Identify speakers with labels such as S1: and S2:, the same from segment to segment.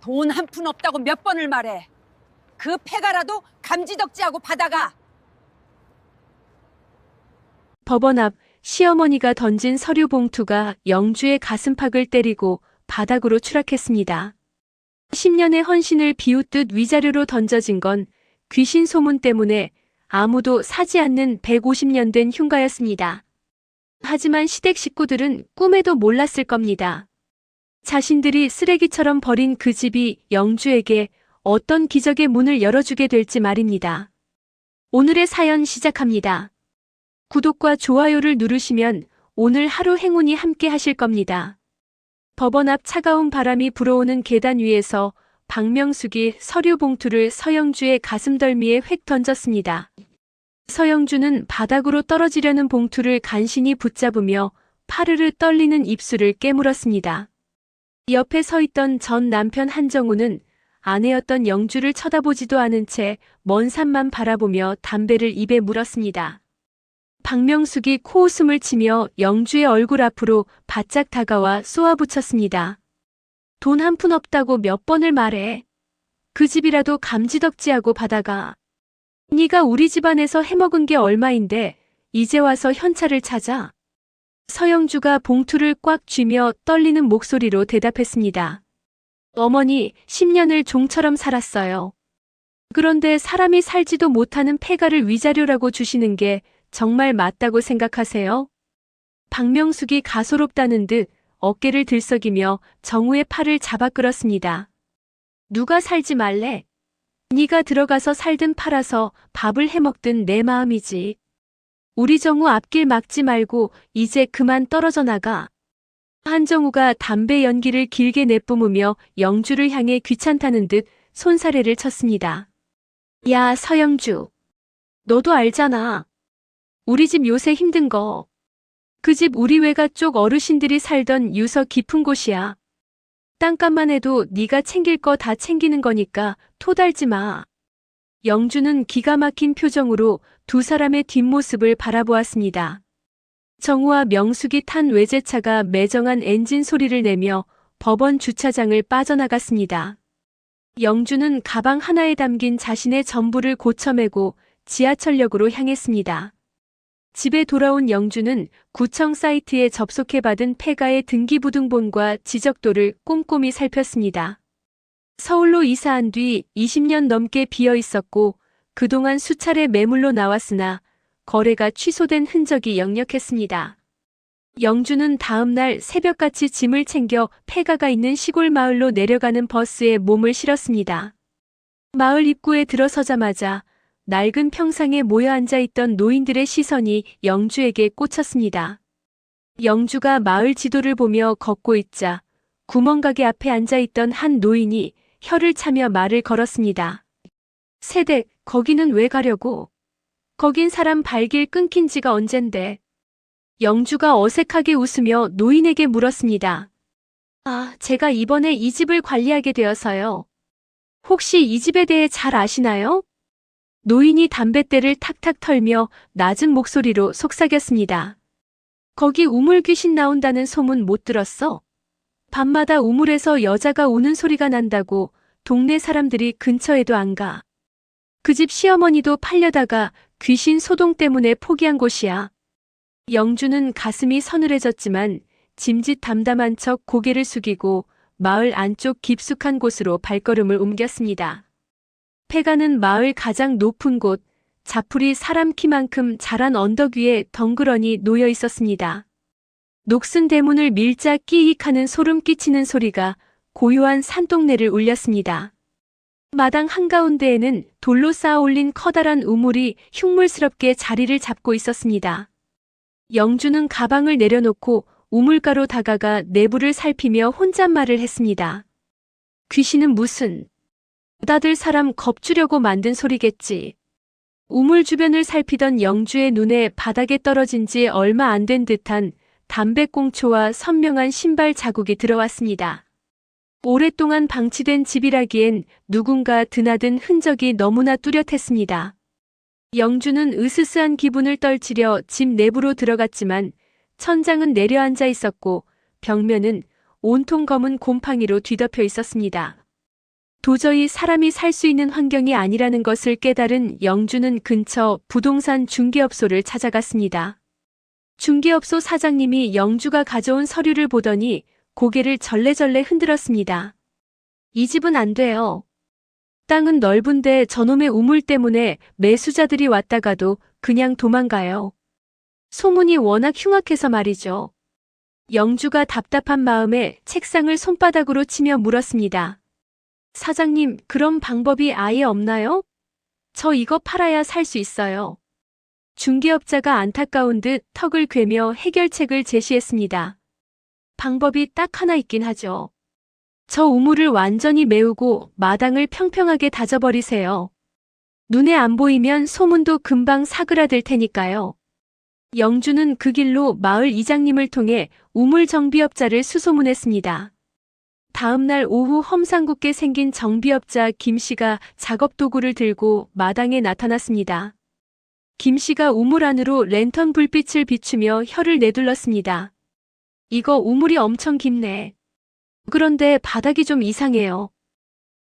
S1: 돈 한 푼 없다고 몇 번을 말해. 그 패가라도 감지덕지하고 받아가.
S2: 법원 앞 시어머니가 던진 서류 봉투가 영주의 가슴팍을 때리고 바닥으로 추락했습니다. 10년의 헌신을 비웃듯 위자료로 던져진 건 귀신 소문 때문에 아무도 사지 않는 150년 된 흉가였습니다. 하지만 시댁 식구들은 꿈에도 몰랐을 겁니다. 자신들이 쓰레기처럼 버린 그 집이 영주에게 어떤 기적의 문을 열어주게 될지 말입니다. 오늘의 사연 시작합니다. 구독과 좋아요를 누르시면 오늘 하루 행운이 함께 하실 겁니다. 법원 앞 차가운 바람이 불어오는 계단 위에서 박명숙이 서류 봉투를 서영주의 가슴덜미에 획 던졌습니다. 서영주는 바닥으로 떨어지려는 봉투를 간신히 붙잡으며 파르르 떨리는 입술을 깨물었습니다. 옆에 서 있던 전 남편 한정우는 아내였던 영주를 쳐다보지도 않은 채 먼 산만 바라보며 담배를 입에 물었습니다. 박명숙이 코웃음을 치며 영주의 얼굴 앞으로 바짝 다가와 쏘아붙였습니다. 돈 한 푼 없다고 몇 번을 말해. 그 집이라도 감지덕지하고 받아가. 네가 우리 집안에서 해먹은 게 얼마인데 이제 와서 현찰을 찾아. 서영주가 봉투를 꽉 쥐며 떨리는 목소리로 대답했습니다. 어머니, 10년을 종처럼 살았어요. 그런데 사람이 살지도 못하는 폐가를 위자료라고 주시는 게 정말 맞다고 생각하세요? 박명숙이 가소롭다는 듯 어깨를 들썩이며 정우의 팔을 잡아 끌었습니다. 누가 살지 말래? 네가 들어가서 살든 팔아서 밥을 해먹든 내 마음이지. 우리 정우 앞길 막지 말고 이제 그만 떨어져 나가. 한정우가 담배 연기를 길게 내뿜으며 영주를 향해 귀찮다는 듯 손사래를 쳤습니다. 야, 서영주. 너도 알잖아. 우리 집 요새 힘든 거. 그 집 우리 외가 쪽 어르신들이 살던 유서 깊은 곳이야. 땅값만 해도 네가 챙길 거 다 챙기는 거니까 토달지 마. 영주는 기가 막힌 표정으로 두 사람의 뒷모습을 바라보았습니다. 정우와 명숙이 탄 외제차가 매정한 엔진 소리를 내며 법원 주차장을 빠져나갔습니다. 영주는 가방 하나에 담긴 자신의 전부를 고쳐매고 지하철역으로 향했습니다. 집에 돌아온 영주는 구청 사이트에 접속해받은 폐가의 등기부등본과 지적도를 꼼꼼히 살폈습니다. 서울로 이사한 뒤 20년 넘게 비어 있었고 그동안 수차례 매물로 나왔으나 거래가 취소된 흔적이 역력했습니다. 영주는 다음 날 새벽같이 짐을 챙겨 폐가가 있는 시골 마을로 내려가는 버스에 몸을 실었습니다. 마을 입구에 들어서자마자 낡은 평상에 모여 앉아있던 노인들의 시선이 영주에게 꽂혔습니다. 영주가 마을 지도를 보며 걷고 있자 구멍가게 앞에 앉아있던 한 노인이 혀를 차며 말을 걸었습니다. 세댁, 거기는 왜 가려고? 거긴 사람 발길 끊긴 지가 언젠데. 영주가 어색하게 웃으며 노인에게 물었습니다. 아, 제가 이번에 이 집을 관리하게 되어서요. 혹시 이 집에 대해 잘 아시나요? 노인이 담뱃대를 탁탁 털며 낮은 목소리로 속삭였습니다. 거기 우물 귀신 나온다는 소문 못 들었어? 밤마다 우물에서 여자가 우는 소리가 난다고 동네 사람들이 근처에도 안 가. 그 집 시어머니도 팔려다가 귀신 소동 때문에 포기한 곳이야. 영주는 가슴이 서늘해졌지만 짐짓 담담한 척 고개를 숙이고 마을 안쪽 깊숙한 곳으로 발걸음을 옮겼습니다. 폐가는 마을 가장 높은 곳, 자풀이 사람 키만큼 자란 언덕 위에 덩그러니 놓여 있었습니다. 녹슨 대문을 밀작 끼익하는 소름 끼치는 소리가 고요한 산동네를 울렸습니다. 마당 한가운데에는 돌로 쌓아 올린 커다란 우물이 흉물스럽게 자리를 잡고 있었습니다. 영주는 가방을 내려놓고 우물가로 다가가 내부를 살피며 혼잣말을 했습니다. 귀신은 무슨 다들 사람 겁주려고 만든 소리겠지. 우물 주변을 살피던 영주의 눈에 바닥에 떨어진 지 얼마 안 된 듯한 담배꽁초와 선명한 신발 자국이 들어왔습니다. 오랫동안 방치된 집이라기엔 누군가 드나든 흔적이 너무나 뚜렷했습니다. 영주는 으스스한 기분을 떨치려 집 내부로 들어갔지만 천장은 내려앉아 있었고 벽면은 온통 검은 곰팡이로 뒤덮여 있었습니다. 도저히 사람이 살 수 있는 환경이 아니라는 것을 깨달은 영주는 근처 부동산 중개업소를 찾아갔습니다. 중개업소 사장님이 영주가 가져온 서류를 보더니 고개를 절레절레 흔들었습니다. 이 집은 안 돼요. 땅은 넓은데 저놈의 우물 때문에 매수자들이 왔다가도 그냥 도망가요. 소문이 워낙 흉악해서 말이죠. 영주가 답답한 마음에 책상을 손바닥으로 치며 물었습니다. 사장님, 그런 방법이 아예 없나요? 저 이거 팔아야 살 수 있어요. 중개업자가 안타까운 듯 턱을 괴며 해결책을 제시했습니다. 방법이 딱 하나 있긴 하죠. 저 우물을 완전히 메우고 마당을 평평하게 다져버리세요. 눈에 안 보이면 소문도 금방 사그라들 테니까요. 영주는 그 길로 마을 이장님을 통해 우물 정비업자를 수소문했습니다. 다음 날 오후 험상궂게 생긴 정비업자 김씨가 작업 도구를 들고 마당에 나타났습니다. 김씨가 우물 안으로 랜턴 불빛을 비추며 혀를 내둘렀습니다. 이거 우물이 엄청 깊네. 그런데 바닥이 좀 이상해요.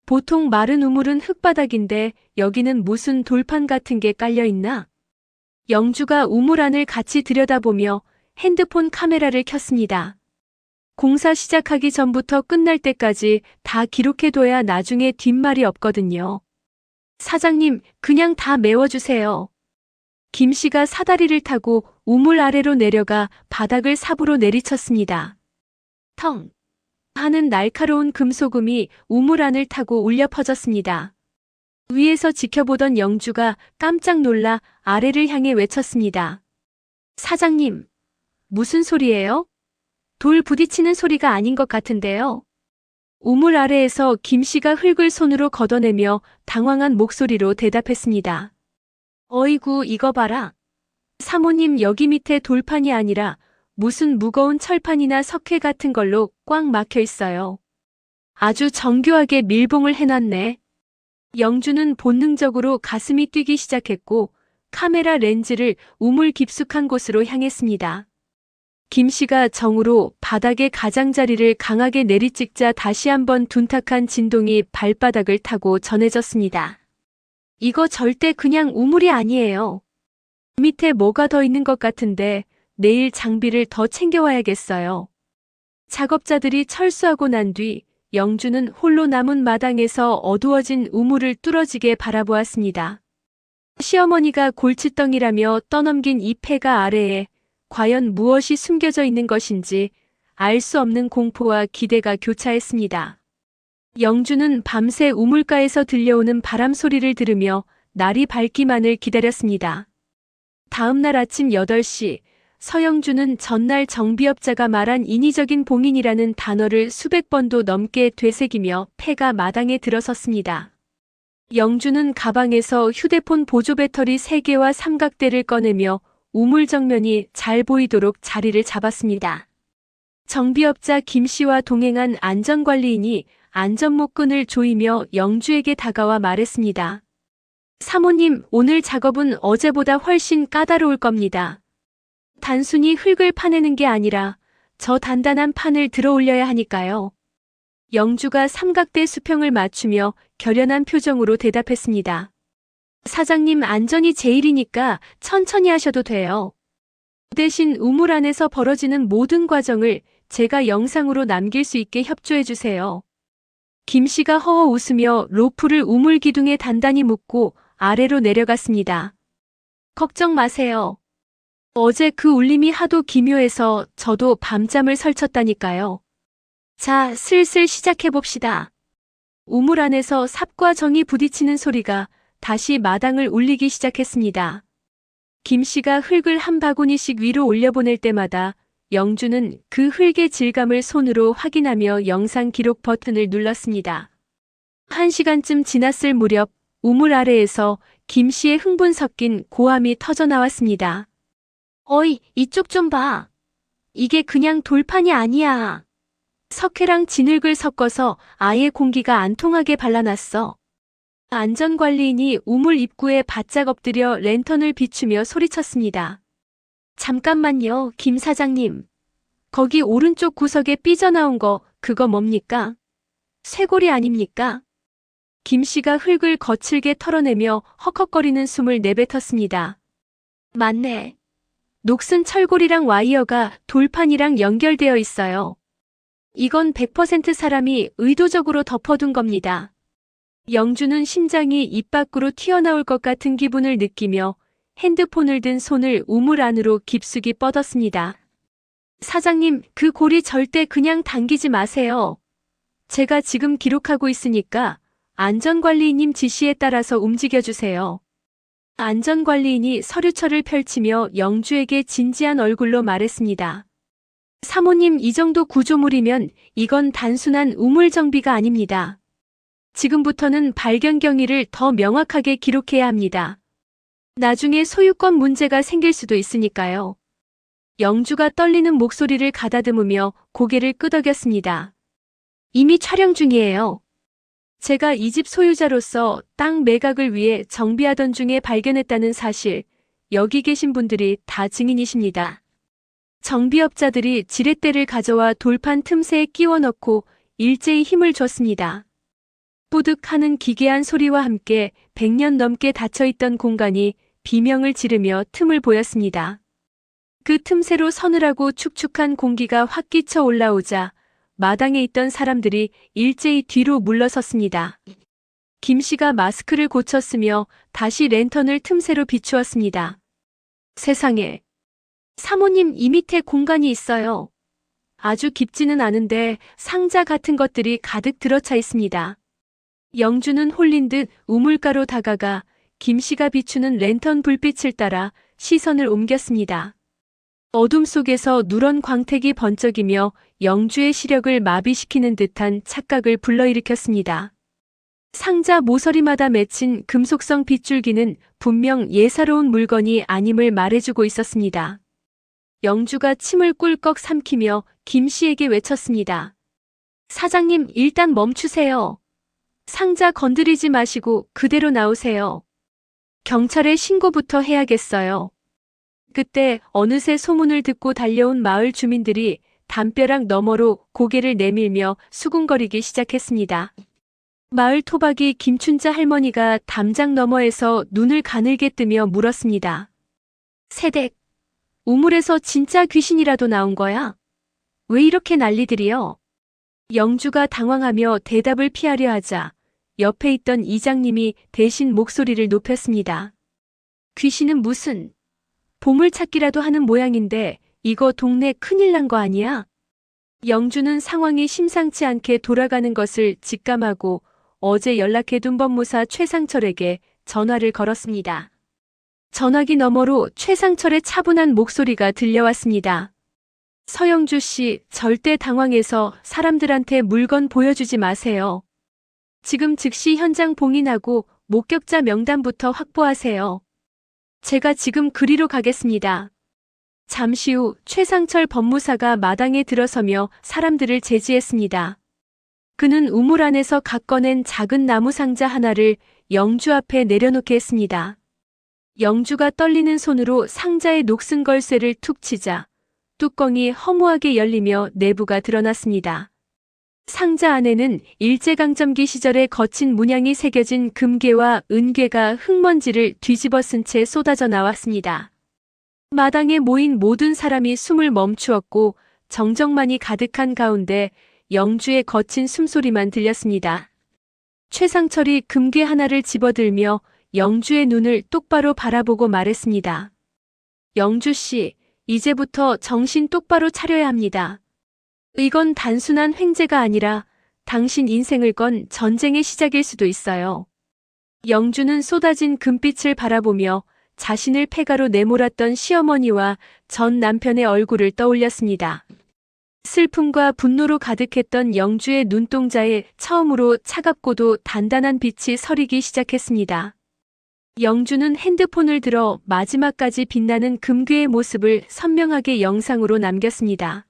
S2: 보통 마른 우물은 흙바닥인데 여기는 무슨 돌판 같은 게 깔려있나? 영주가 우물 안을 같이 들여다보며 핸드폰 카메라를 켰습니다. 공사 시작하기 전부터 끝날 때까지 다 기록해둬야 나중에 뒷말이 없거든요. 사장님, 그냥 다 메워주세요. 김씨가 사다리를 타고 우물 아래로 내려가 바닥을 삽으로 내리쳤습니다. 텅 하는 날카로운 금소금이 우물 안을 타고 울려 퍼졌습니다. 위에서 지켜보던 영주가 깜짝 놀라 아래를 향해 외쳤습니다. 사장님, 무슨 소리예요? 돌 부딪히는 소리가 아닌 것 같은데요. 우물 아래에서 김씨가 흙을 손으로 걷어내며 당황한 목소리로 대답했습니다. 어이구, 이거 봐라. 사모님, 여기 밑에 돌판이 아니라 무슨 무거운 철판이나 석회 같은 걸로 꽉 막혀 있어요. 아주 정교하게 밀봉을 해놨네. 영주는 본능적으로 가슴이 뛰기 시작했고 카메라 렌즈를 우물 깊숙한 곳으로 향했습니다. 김씨가 정으로 바닥의 가장자리를 강하게 내리찍자 다시 한번 둔탁한 진동이 발바닥을 타고 전해졌습니다. 이거 절대 그냥 우물이 아니에요. 밑에 뭐가 더 있는 것 같은데 내일 장비를 더 챙겨와야겠어요. 작업자들이 철수하고 난 뒤 영주는 홀로 남은 마당에서 어두워진 우물을 뚫어지게 바라보았습니다. 시어머니가 골칫덩이라며 떠넘긴 이 폐가 아래에 과연 무엇이 숨겨져 있는 것인지 알 수 없는 공포와 기대가 교차했습니다. 영주는 밤새 우물가에서 들려오는 바람 소리를 들으며 날이 밝기만을 기다렸습니다. 다음 날 아침 8시, 서영주는 전날 정비업자가 말한 인위적인 봉인이라는 단어를 수백 번도 넘게 되새기며 폐가 마당에 들어섰습니다. 영주는 가방에서 휴대폰 보조 배터리 3개와 삼각대를 꺼내며 우물 정면이 잘 보이도록 자리를 잡았습니다. 정비업자 김씨와 동행한 안전관리인이 안전목끈을 조이며 영주에게 다가와 말했습니다. 사모님, 오늘 작업은 어제보다 훨씬 까다로울 겁니다. 단순히 흙을 파내는 게 아니라 저 단단한 판을 들어 올려야 하니까요. 영주가 삼각대 수평을 맞추며 결연한 표정으로 대답했습니다. 사장님, 안전이 제일이니까 천천히 하셔도 돼요. 대신 우물 안에서 벌어지는 모든 과정을 제가 영상으로 남길 수 있게 협조해 주세요. 김씨가 허허 웃으며 로프를 우물 기둥에 단단히 묶고 아래로 내려갔습니다. 걱정 마세요. 어제 그 울림이 하도 기묘해서 저도 밤잠을 설쳤다니까요. 자, 슬슬 시작해봅시다. 우물 안에서 삽과 정이 부딪히는 소리가 다시 마당을 울리기 시작했습니다. 김씨가 흙을 한 바구니씩 위로 올려보낼 때마다 영주는 그 흙의 질감을 손으로 확인하며 영상 기록 버튼을 눌렀습니다. 1시간쯤 지났을 무렵 우물 아래에서 김씨의 흥분 섞인 고함이 터져나왔습니다. 어이, 이쪽 좀 봐. 이게 그냥 돌판이 아니야. 석회랑 진흙을 섞어서 아예 공기가 안 통하게 발라놨어. 안전관리인이 우물 입구에 바짝 엎드려 랜턴을 비추며 소리쳤습니다. 잠깐만요, 김 사장님. 거기 오른쪽 구석에 삐져나온 거, 그거 뭡니까? 쇄골이 아닙니까? 김 씨가 흙을 거칠게 털어내며 헉헉거리는 숨을 내뱉었습니다. 맞네. 녹슨 철골이랑 와이어가 돌판이랑 연결되어 있어요. 이건 100% 사람이 의도적으로 덮어둔 겁니다. 영주는 심장이 입 밖으로 튀어나올 것 같은 기분을 느끼며 핸드폰을 든 손을 우물 안으로 깊숙이 뻗었습니다. 사장님, 그 고리 절대 그냥 당기지 마세요. 제가 지금 기록하고 있으니까 안전관리인님 지시에 따라서 움직여주세요. 안전관리인이 서류철을 펼치며 영주에게 진지한 얼굴로 말했습니다. 사모님, 이 정도 구조물이면 이건 단순한 우물 정비가 아닙니다. 지금부터는 발견 경위를 더 명확하게 기록해야 합니다. 나중에 소유권 문제가 생길 수도 있으니까요. 영주가 떨리는 목소리를 가다듬으며 고개를 끄덕였습니다. 이미 촬영 중이에요. 제가 이 집 소유자로서 땅 매각을 위해 정비하던 중에 발견했다는 사실, 여기 계신 분들이 다 증인이십니다. 정비업자들이 지렛대를 가져와 돌판 틈새에 끼워 넣고 일제히 힘을 줬습니다. 뿌득 하는 기괴한 소리와 함께 100년 넘게 닫혀있던 공간이 비명을 지르며 틈을 보였습니다. 그 틈새로 서늘하고 축축한 공기가 확 끼쳐 올라오자 마당에 있던 사람들이 일제히 뒤로 물러섰습니다. 김 씨가 마스크를 고쳤으며 다시 랜턴을 틈새로 비추었습니다. 세상에. 사모님, 이 밑에 공간이 있어요. 아주 깊지는 않은데 상자 같은 것들이 가득 들어차 있습니다. 영주는 홀린 듯 우물가로 다가가 김 씨가 비추는 랜턴 불빛을 따라 시선을 옮겼습니다. 어둠 속에서 누런 광택이 번쩍이며 영주의 시력을 마비시키는 듯한 착각을 불러일으켰습니다. 상자 모서리마다 맺힌 금속성 빗줄기는 분명 예사로운 물건이 아님을 말해주고 있었습니다. 영주가 침을 꿀꺽 삼키며 김 씨에게 외쳤습니다. 사장님, 일단 멈추세요. 상자 건드리지 마시고 그대로 나오세요. 경찰에 신고부터 해야겠어요. 그때 어느새 소문을 듣고 달려온 마을 주민들이 담벼락 너머로 고개를 내밀며 수군거리기 시작했습니다. 마을 토박이 김춘자 할머니가 담장 너머에서 눈을 가늘게 뜨며 물었습니다. 세댁, 우물에서 진짜 귀신이라도 나온 거야? 왜 이렇게 난리들이여? 영주가 당황하며 대답을 피하려 하자 옆에 있던 이장님이 대신 목소리를 높였습니다. 귀신은 무슨 보물찾기라도 하는 모양인데 이거 동네 큰일 난 거 아니야? 영주는 상황이 심상치 않게 돌아가는 것을 직감하고 어제 연락해둔 법무사 최상철에게 전화를 걸었습니다. 전화기 너머로 최상철의 차분한 목소리가 들려왔습니다. 서영주 씨, 절대 당황해서 사람들한테 물건 보여주지 마세요. 지금 즉시 현장 봉인하고 목격자 명단부터 확보하세요. 제가 지금 그리로 가겠습니다. 잠시 후 최상철 법무사가 마당에 들어서며 사람들을 제지했습니다. 그는 우물 안에서 각 꺼낸 작은 나무 상자 하나를 영주 앞에 내려놓게 했습니다. 영주가 떨리는 손으로 상자의 녹슨 걸쇠를 툭 치자 뚜껑이 허무하게 열리며 내부가 드러났습니다. 상자 안에는 일제강점기 시절의 거친 문양이 새겨진 금괴와 은괴가 흙먼지를 뒤집어 쓴 채 쏟아져 나왔습니다. 마당에 모인 모든 사람이 숨을 멈추었고 정적만이 가득한 가운데 영주의 거친 숨소리만 들렸습니다. 최상철이 금괴 하나를 집어들며 영주의 눈을 똑바로 바라보고 말했습니다. 영주 씨, 이제부터 정신 똑바로 차려야 합니다. 이건 단순한 횡재가 아니라 당신 인생을 건 전쟁의 시작일 수도 있어요. 영주는 쏟아진 금빛을 바라보며 자신을 폐가로 내몰았던 시어머니와 전 남편의 얼굴을 떠올렸습니다. 슬픔과 분노로 가득했던 영주의 눈동자에 처음으로 차갑고도 단단한 빛이 서리기 시작했습니다. 영주는 핸드폰을 들어 마지막까지 빛나는 금괴의 모습을 선명하게 영상으로 남겼습니다.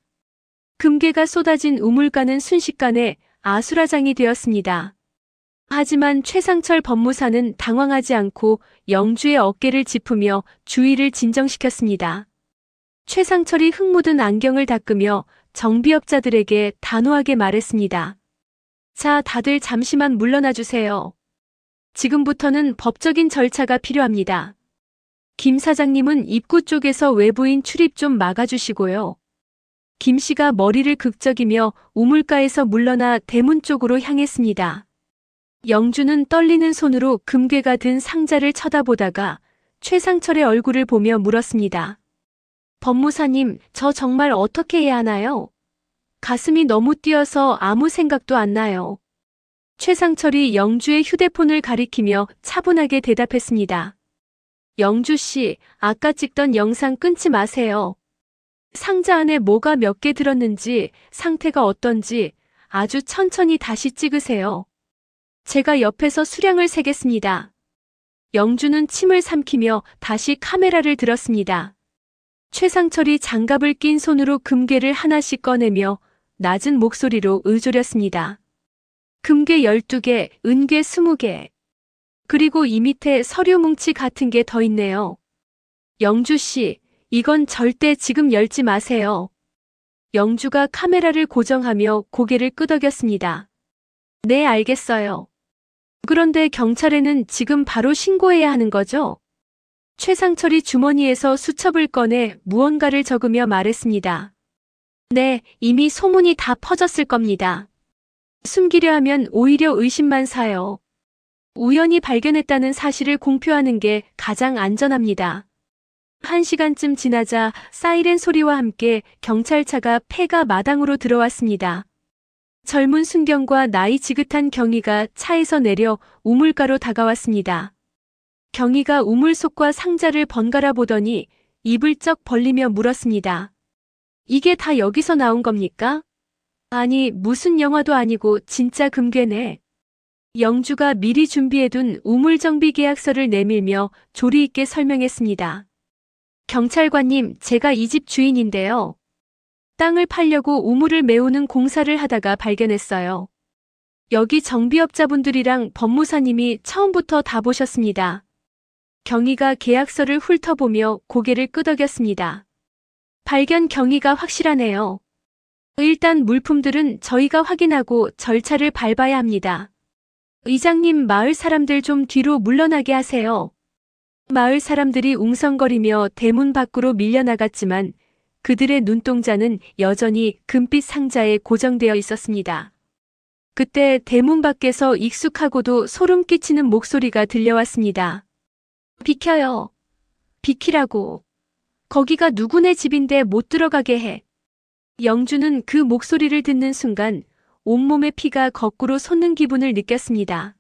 S2: 금괴가 쏟아진 우물가는 순식간에 아수라장이 되었습니다. 하지만 최상철 법무사는 당황하지 않고 영주의 어깨를 짚으며 주의를 진정시켰습니다. 최상철이 흙 묻은 안경을 닦으며 정비업자들에게 단호하게 말했습니다. 자, 다들 잠시만 물러나 주세요. 지금부터는 법적인 절차가 필요합니다. 김 사장님은 입구 쪽에서 외부인 출입 좀 막아주시고요. 김 씨가 머리를 극적이며 우물가에서 물러나 대문 쪽으로 향했습니다. 영주는 떨리는 손으로 금괴가 든 상자를 쳐다보다가 최상철의 얼굴을 보며 물었습니다. 법무사님, 저 정말 어떻게 해야 하나요? 가슴이 너무 뛰어서 아무 생각도 안 나요. 최상철이 영주의 휴대폰을 가리키며 차분하게 대답했습니다. 영주 씨, 아까 찍던 영상 끊지 마세요. 상자 안에 뭐가 몇 개 들었는지, 상태가 어떤지 아주 천천히 다시 찍으세요. 제가 옆에서 수량을 세겠습니다. 영주는 침을 삼키며 다시 카메라를 들었습니다. 최상철이 장갑을 낀 손으로 금괴를 하나씩 꺼내며 낮은 목소리로 의조렸습니다. 금괴 12개, 은괴 20개. 그리고 이 밑에 서류 뭉치 같은 게 더 있네요. 영주 씨, 이건 절대 지금 열지 마세요. 영주가 카메라를 고정하며 고개를 끄덕였습니다. 네, 알겠어요. 그런데 경찰에는 지금 바로 신고해야 하는 거죠? 최상철이 주머니에서 수첩을 꺼내 무언가를 적으며 말했습니다. 네, 이미 소문이 다 퍼졌을 겁니다. 숨기려 하면 오히려 의심만 사요. 우연히 발견했다는 사실을 공표하는 게 가장 안전합니다. 1시간쯤 지나자 사이렌 소리와 함께 경찰차가 폐가 마당으로 들어왔습니다. 젊은 순경과 나이 지긋한 경위가 차에서 내려 우물가로 다가왔습니다. 경위가 우물 속과 상자를 번갈아 보더니 입을 쩍 벌리며 물었습니다. 이게 다 여기서 나온 겁니까? 아니, 무슨 영화도 아니고 진짜 금괴네. 영주가 미리 준비해둔 우물정비 계약서를 내밀며 조리 있게 설명했습니다. 경찰관님, 제가 이 집 주인인데요. 땅을 팔려고 우물을 메우는 공사를 하다가 발견했어요. 여기 정비업자분들이랑 법무사님이 처음부터 다 보셨습니다. 경위가 계약서를 훑어보며 고개를 끄덕였습니다. 발견 경위가 확실하네요. 일단 물품들은 저희가 확인하고 절차를 밟아야 합니다. 의장님, 마을 사람들 좀 뒤로 물러나게 하세요. 마을 사람들이 웅성거리며 대문 밖으로 밀려나갔지만 그들의 눈동자는 여전히 금빛 상자에 고정되어 있었습니다. 그때 대문 밖에서 익숙하고도 소름 끼치는 목소리가 들려왔습니다. 비켜요. 비키라고. 거기가 누구네 집인데 못 들어가게 해. 영주는 그 목소리를 듣는 순간 온몸의 피가 거꾸로 솟는 기분을 느꼈습니다.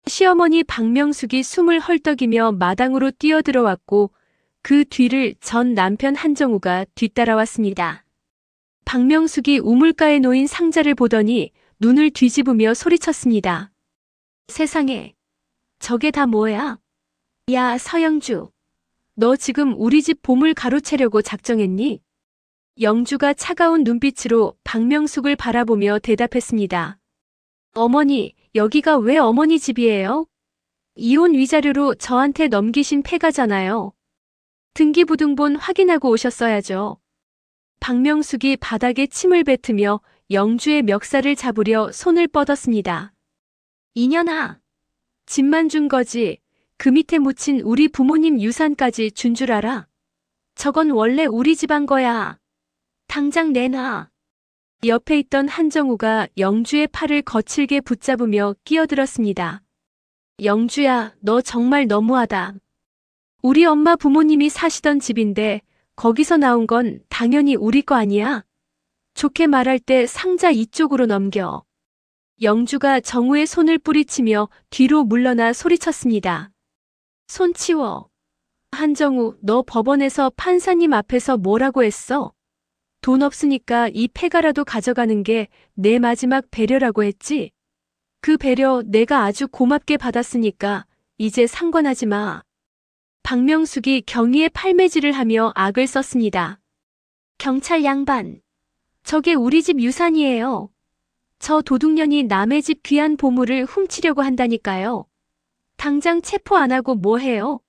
S2: 시어머니 박명숙이 숨을 헐떡이며 마당으로 뛰어들어왔고 그 뒤를 전 남편 한정우가 뒤따라왔습니다. 박명숙이 우물가에 놓인 상자를 보더니 눈을 뒤집으며 소리쳤습니다. 세상에, 저게 다 뭐야? 야, 서영주. 너 지금 우리 집 보물 가로채려고 작정했니? 영주가 차가운 눈빛으로 박명숙을 바라보며 대답했습니다. 어머니, 여기가 왜 어머니 집이에요? 이혼 위자료로 저한테 넘기신 패가잖아요. 등기부등본 확인하고 오셨어야죠. 박명숙이 바닥에 침을 뱉으며 영주의 멱살을 잡으려 손을 뻗었습니다. 이년아, 집만 준 거지. 그 밑에 묻힌 우리 부모님 유산까지 준 줄 알아? 저건 원래 우리 집 한 거야. 당장 내놔. 옆에 있던 한정우가 영주의 팔을 거칠게 붙잡으며 끼어들었습니다. 영주야, 너 정말 너무하다. 우리 엄마 부모님이 사시던 집인데 거기서 나온 건 당연히 우리 거 아니야? 좋게 말할 때 상자 이쪽으로 넘겨. 영주가 정우의 손을 뿌리치며 뒤로 물러나 소리쳤습니다. 손 치워. 한정우, 너 법원에서 판사님 앞에서 뭐라고 했어? 돈 없으니까 이 폐가라도 가져가는 게 내 마지막 배려라고 했지? 그 배려 내가 아주 고맙게 받았으니까 이제 상관하지 마. 박명숙이 경위에 팔매질을 하며 악을 썼습니다. 경찰 양반. 저게 우리 집 유산이에요. 저 도둑년이 남의 집 귀한 보물을 훔치려고 한다니까요. 당장 체포 안 하고 뭐 해요?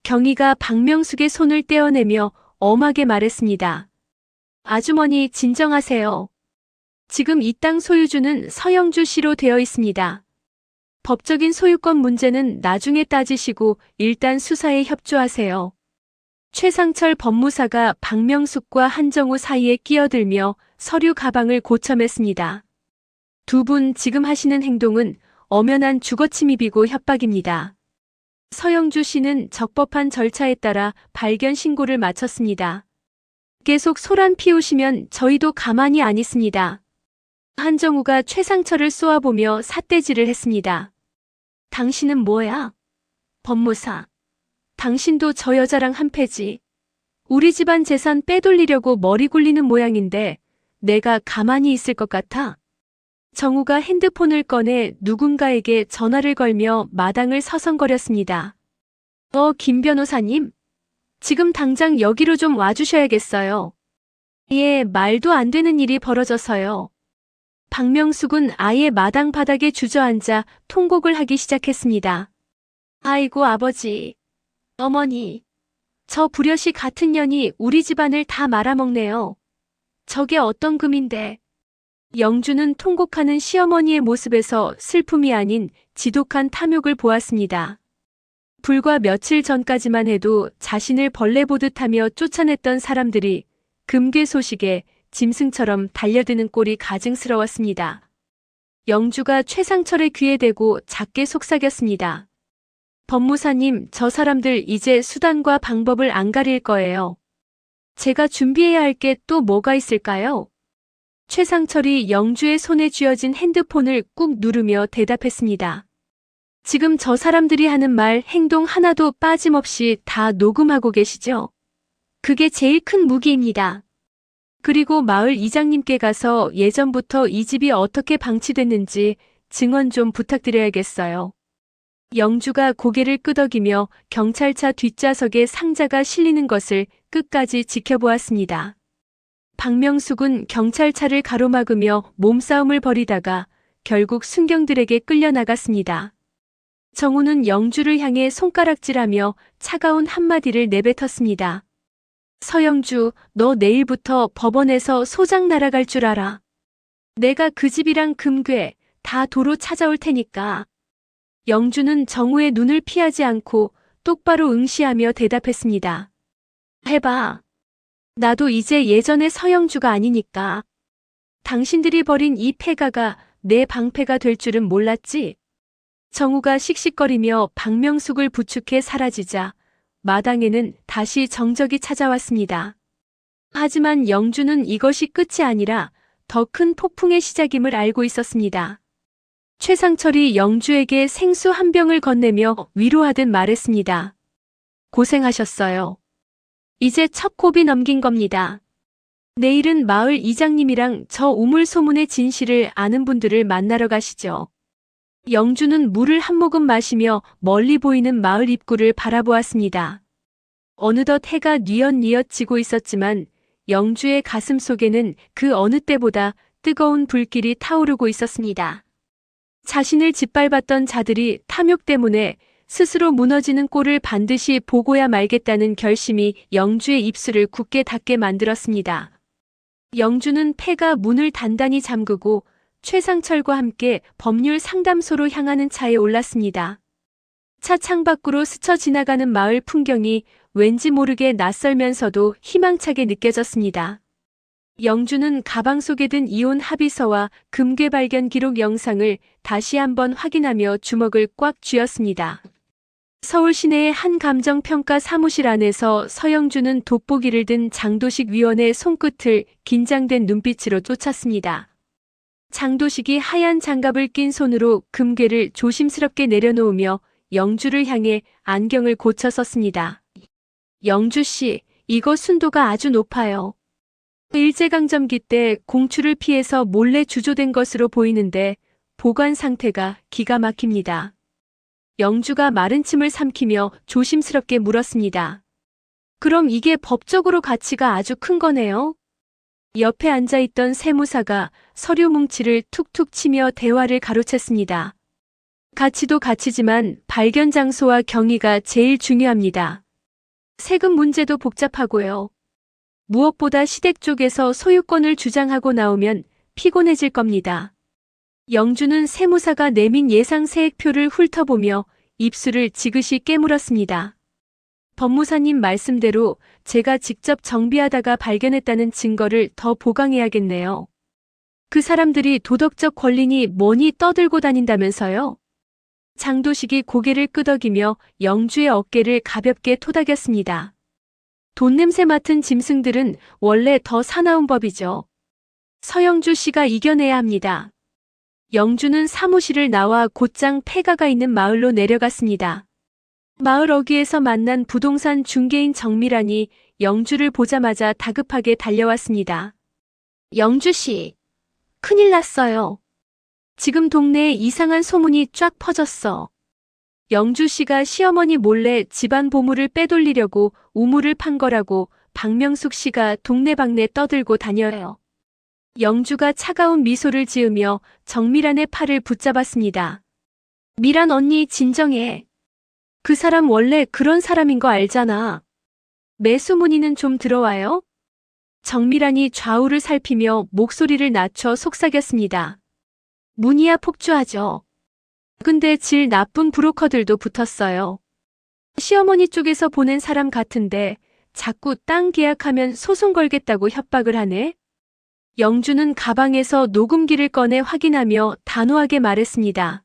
S2: 경위가 박명숙의 손을 떼어내며 엄하게 말했습니다. 아주머니 진정하세요. 지금 이 땅 소유주는 서영주 씨로 되어 있습니다. 법적인 소유권 문제는 나중에 따지시고 일단 수사에 협조하세요. 최상철 법무사가 박명숙과 한정우 사이에 끼어들며 서류 가방을 고쳐맸습니다. 두 분 지금 하시는 행동은 엄연한 주거침입이고 협박입니다. 서영주 씨는 적법한 절차에 따라 발견 신고를 마쳤습니다. 계속 소란 피우시면 저희도 가만히 안 있습니다. 한정우가 최상철을 쏘아보며 삿대질을 했습니다. 당신은 뭐야? 법무사. 당신도 저 여자랑 한패지. 우리 집안 재산 빼돌리려고 머리 굴리는 모양인데 내가 가만히 있을 것 같아? 정우가 핸드폰을 꺼내 누군가에게 전화를 걸며 마당을 서성거렸습니다. 김 변호사님. 지금 당장 여기로 좀 와주셔야겠어요. 예, 말도 안 되는 일이 벌어져서요. 박명숙은 아예 마당 바닥에 주저앉아 통곡을 하기 시작했습니다. 아이고 아버지, 어머니, 저 불효시 같은 년이 우리 집안을 다 말아먹네요. 저게 어떤 금인데. 영주는 통곡하는 시어머니의 모습에서 슬픔이 아닌 지독한 탐욕을 보았습니다. 불과 며칠 전까지만 해도 자신을 벌레 보듯 하며 쫓아냈던 사람들이 금괴 소식에 짐승처럼 달려드는 꼴이 가증스러웠습니다. 영주가 최상철의 귀에 대고 작게 속삭였습니다. 법무사님, 저 사람들 이제 수단과 방법을 안 가릴 거예요. 제가 준비해야 할 게 또 뭐가 있을까요? 최상철이 영주의 손에 쥐어진 핸드폰을 꾹 누르며 대답했습니다. 지금 저 사람들이 하는 말, 행동 하나도 빠짐없이 다 녹음하고 계시죠? 그게 제일 큰 무기입니다. 그리고 마을 이장님께 가서 예전부터 이 집이 어떻게 방치됐는지 증언 좀 부탁드려야겠어요. 영주가 고개를 끄덕이며 경찰차 뒷좌석에 상자가 실리는 것을 끝까지 지켜보았습니다. 박명숙은 경찰차를 가로막으며 몸싸움을 벌이다가 결국 순경들에게 끌려나갔습니다. 정우는 영주를 향해 손가락질하며 차가운 한마디를 내뱉었습니다. 서영주, 너 내일부터 법원에서 소장 날아갈 줄 알아. 내가 그 집이랑 금괴 다 도로 찾아올 테니까. 영주는 정우의 눈을 피하지 않고 똑바로 응시하며 대답했습니다. 해봐. 나도 이제 예전의 서영주가 아니니까. 당신들이 벌인 이 패가가 내 방패가 될 줄은 몰랐지? 정우가 씩씩거리며 박명숙을 부축해 사라지자 마당에는 다시 정적이 찾아왔습니다. 하지만 영주는 이것이 끝이 아니라 더 큰 폭풍의 시작임을 알고 있었습니다. 최상철이 영주에게 생수 한 병을 건네며 위로하듯 말했습니다. 고생하셨어요. 이제 첫 고비 넘긴 겁니다. 내일은 마을 이장님이랑 저 우물소문의 진실을 아는 분들을 만나러 가시죠. 영주는 물을 한 모금 마시며 멀리 보이는 마을 입구를 바라보았습니다. 어느덧 해가 뉘엿뉘엿 지고 있었지만 영주의 가슴 속에는 그 어느 때보다 뜨거운 불길이 타오르고 있었습니다. 자신을 짓밟았던 자들이 탐욕 때문에 스스로 무너지는 꼴을 반드시 보고야 말겠다는 결심이 영주의 입술을 굳게 닫게 만들었습니다. 영주는 폐가 문을 단단히 잠그고 최상철과 함께 법률 상담소로 향하는 차에 올랐습니다. 차 창밖으로 스쳐 지나가는 마을 풍경이 왠지 모르게 낯설면서도 희망차게 느껴졌습니다. 영주는 가방 속에 든 이혼 합의서와 금괴 발견 기록 영상을 다시 한번 확인하며 주먹을 꽉 쥐었습니다. 서울 시내의 한 감정평가 사무실 안에서 서영주는 돋보기를 든 장도식 위원의 손끝을 긴장된 눈빛으로 쫓았습니다. 장도식이 하얀 장갑을 낀 손으로 금괴를 조심스럽게 내려놓으며 영주를 향해 안경을 고쳐 썼습니다. 영주 씨, 이거 순도가 아주 높아요. 일제강점기 때 공출을 피해서 몰래 주조된 것으로 보이는데 보관 상태가 기가 막힙니다. 영주가 마른 침을 삼키며 조심스럽게 물었습니다. 그럼 이게 법적으로 가치가 아주 큰 거네요? 옆에 앉아있던 세무사가 서류 뭉치를 툭툭 치며 대화를 가로챘습니다. 가치도 가치지만 발견 장소와 경위가 제일 중요합니다. 세금 문제도 복잡하고요. 무엇보다 시댁 쪽에서 소유권을 주장하고 나오면 피곤해질 겁니다. 영주는 세무사가 내민 예상 세액표를 훑어보며 입술을 지그시 깨물었습니다. 법무사님 말씀대로 제가 직접 정비하다가 발견했다는 증거를 더 보강해야겠네요. 그 사람들이 도덕적 권리니 뭐니 떠들고 다닌다면서요? 장도식이 고개를 끄덕이며 영주의 어깨를 가볍게 토닥였습니다. 돈 냄새 맡은 짐승들은 원래 더 사나운 법이죠. 서영주 씨가 이겨내야 합니다. 영주는 사무실을 나와 곧장 폐가가 있는 마을로 내려갔습니다. 마을 어귀에서 만난 부동산 중개인 정미란이 영주를 보자마자 다급하게 달려왔습니다. 영주 씨, 큰일 났어요. 지금 동네에 이상한 소문이 쫙 퍼졌어. 영주 씨가 시어머니 몰래 집안 보물을 빼돌리려고 우물을 판 거라고 박명숙 씨가 동네방네 떠들고 다녀요. 영주가 차가운 미소를 지으며 정미란의 팔을 붙잡았습니다. 미란 언니 진정해. 그 사람 원래 그런 사람인 거 알잖아. 매수문의는 좀 들어와요? 정미란이 좌우를 살피며 목소리를 낮춰 속삭였습니다. 문의야 폭주하죠. 근데 질 나쁜 브로커들도 붙었어요. 시어머니 쪽에서 보낸 사람 같은데 자꾸 땅 계약하면 소송 걸겠다고 협박을 하네. 영주는 가방에서 녹음기를 꺼내 확인하며 단호하게 말했습니다.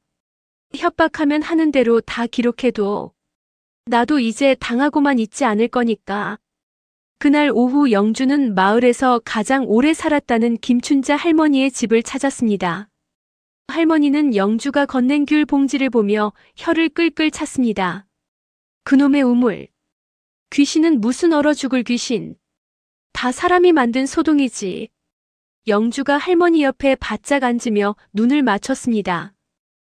S2: 협박하면 하는 대로 다 기록해둬. 나도 이제 당하고만 있지 않을 거니까. 그날 오후 영주는 마을에서 가장 오래 살았다는 김춘자 할머니의 집을 찾았습니다. 할머니는 영주가 건넨 귤 봉지를 보며 혀를 끌끌 찼습니다. 그놈의 우물. 귀신은 무슨 얼어 죽을 귀신. 다 사람이 만든 소동이지. 영주가 할머니 옆에 바짝 앉으며 눈을 맞췄습니다.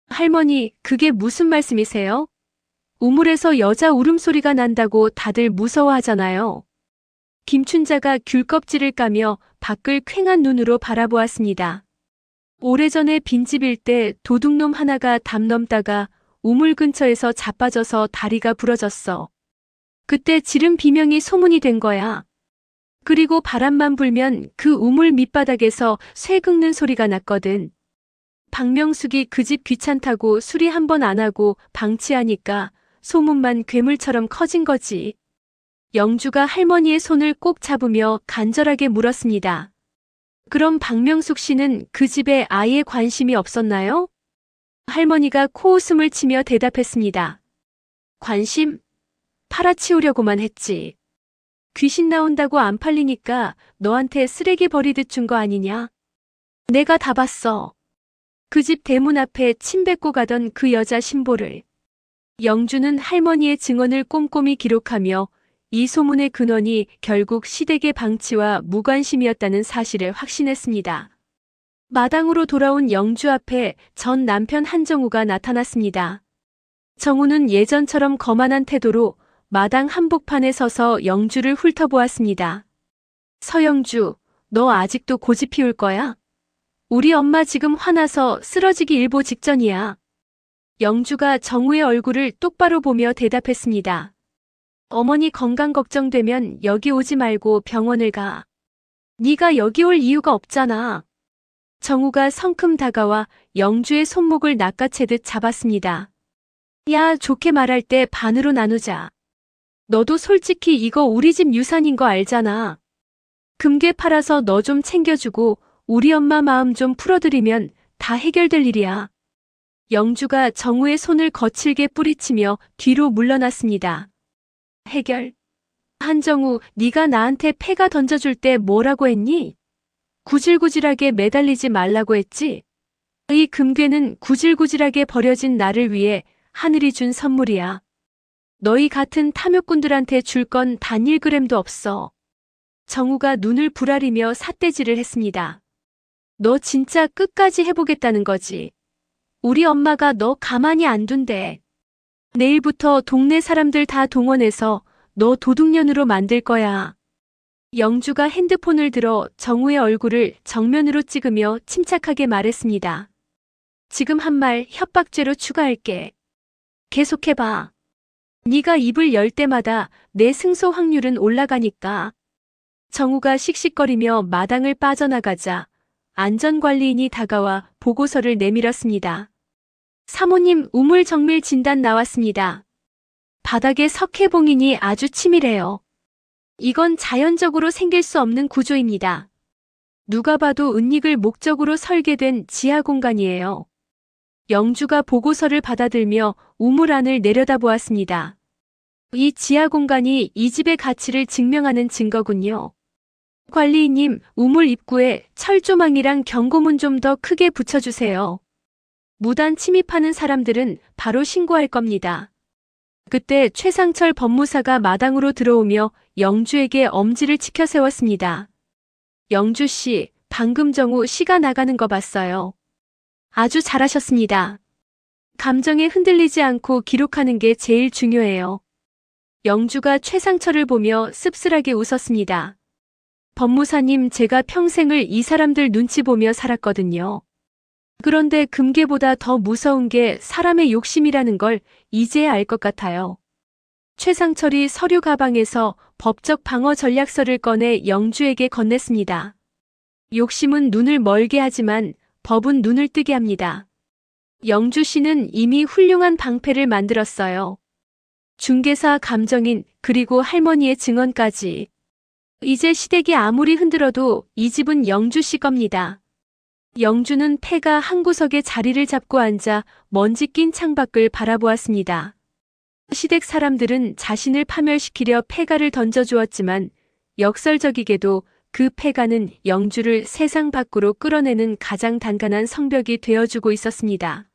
S2: 할머니, 그게 무슨 말씀이세요? 우물에서 여자 울음소리가 난다고 다들 무서워하잖아요. 김춘자가 귤껍질을 까며 밖을 퀭한 눈으로 바라보았습니다. 오래전에 빈집일 때 도둑놈 하나가 담 넘다가 우물 근처에서 자빠져서 다리가 부러졌어. 그때 지름 비명이 소문이 된 거야. 그리고 바람만 불면 그 우물 밑바닥에서 쇠 긁는 소리가 났거든. 박명숙이 그 집 귀찮다고 수리 한 번 안 하고 방치하니까 소문만 괴물처럼 커진 거지. 영주가 할머니의 손을 꼭 잡으며 간절하게 물었습니다. 그럼 박명숙 씨는 그 집에 아예 관심이 없었나요? 할머니가 코웃음을 치며 대답했습니다. 관심? 팔아치우려고만 했지. 귀신 나온다고 안 팔리니까 너한테 쓰레기 버리듯 준 거 아니냐? 내가 다 봤어. 그 집 대문 앞에 침 뱉고 가던 그 여자 신보를. 영주는 할머니의 증언을 꼼꼼히 기록하며 이 소문의 근원이 결국 시댁의 방치와 무관심이었다는 사실을 확신했습니다. 마당으로 돌아온 영주 앞에 전 남편 한정우가 나타났습니다. 정우는 예전처럼 거만한 태도로 마당 한복판에 서서 영주를 훑어보았습니다. 서영주, 너 아직도 고집 피울 거야? 우리 엄마 지금 화나서 쓰러지기 일보 직전이야. 영주가 정우의 얼굴을 똑바로 보며 대답했습니다. 어머니 건강 걱정되면 여기 오지 말고 병원을 가. 네가 여기 올 이유가 없잖아. 정우가 성큼 다가와 영주의 손목을 낚아채듯 잡았습니다. 야, 좋게 말할 때 반으로 나누자. 너도 솔직히 이거 우리 집 유산인 거 알잖아. 금괴 팔아서 너 좀 챙겨주고 우리 엄마 마음 좀 풀어드리면 다 해결될 일이야. 영주가 정우의 손을 거칠게 뿌리치며 뒤로 물러났습니다. 해결? 한정우, 네가 나한테 패가 던져줄 때 뭐라고 했니? 구질구질하게 매달리지 말라고 했지? 이 금괴는 구질구질하게 버려진 나를 위해 하늘이 준 선물이야. 너희 같은 탐욕꾼들한테 줄 건 단 1g도 없어. 정우가 눈을 부라리며 삿대질을 했습니다. 너 진짜 끝까지 해보겠다는 거지. 우리 엄마가 너 가만히 안 둔대. 내일부터 동네 사람들 다 동원해서 너 도둑년으로 만들 거야. 영주가 핸드폰을 들어 정우의 얼굴을 정면으로 찍으며 침착하게 말했습니다. 지금 한 말 협박죄로 추가할게. 계속해봐. 네가 입을 열 때마다 내 승소 확률은 올라가니까. 정우가 씩씩거리며 마당을 빠져나가자 안전관리인이 다가와 보고서를 내밀었습니다. 사모님, 우물 정밀 진단 나왔습니다. 바닥에 석회봉인이 아주 치밀해요. 이건 자연적으로 생길 수 없는 구조입니다. 누가 봐도 은닉을 목적으로 설계된 지하 공간이에요. 영주가 보고서를 받아들며 우물 안을 내려다보았습니다. 이 지하 공간이 이 집의 가치를 증명하는 증거군요. 관리인님, 우물 입구에 철조망이랑 경고문 좀 더 크게 붙여주세요. 무단 침입하는 사람들은 바로 신고할 겁니다. 그때 최상철 법무사가 마당으로 들어오며 영주에게 엄지를 치켜 세웠습니다. 영주 씨, 방금 정우 씨가 나가는 거 봤어요. 아주 잘하셨습니다. 감정에 흔들리지 않고 기록하는 게 제일 중요해요. 영주가 최상철을 보며 씁쓸하게 웃었습니다. 법무사님, 제가 평생을 이 사람들 눈치 보며 살았거든요. 그런데 금괴보다 더 무서운 게 사람의 욕심이라는 걸 이제야 알 것 같아요. 최상철이 서류 가방에서 법적 방어 전략서를 꺼내 영주에게 건넸습니다. 욕심은 눈을 멀게 하지만 법은 눈을 뜨게 합니다. 영주 씨는 이미 훌륭한 방패를 만들었어요. 중개사, 감정인, 그리고 할머니의 증언까지. 이제 시댁이 아무리 흔들어도 이 집은 영주 씨 겁니다. 영주는 폐가 한 구석에 자리를 잡고 앉아 먼지 낀 창밖을 바라보았습니다. 시댁 사람들은 자신을 파멸시키려 폐가를 던져주었지만 역설적이게도 그 폐가는 영주를 세상 밖으로 끌어내는 가장 단단한 성벽이 되어주고 있었습니다.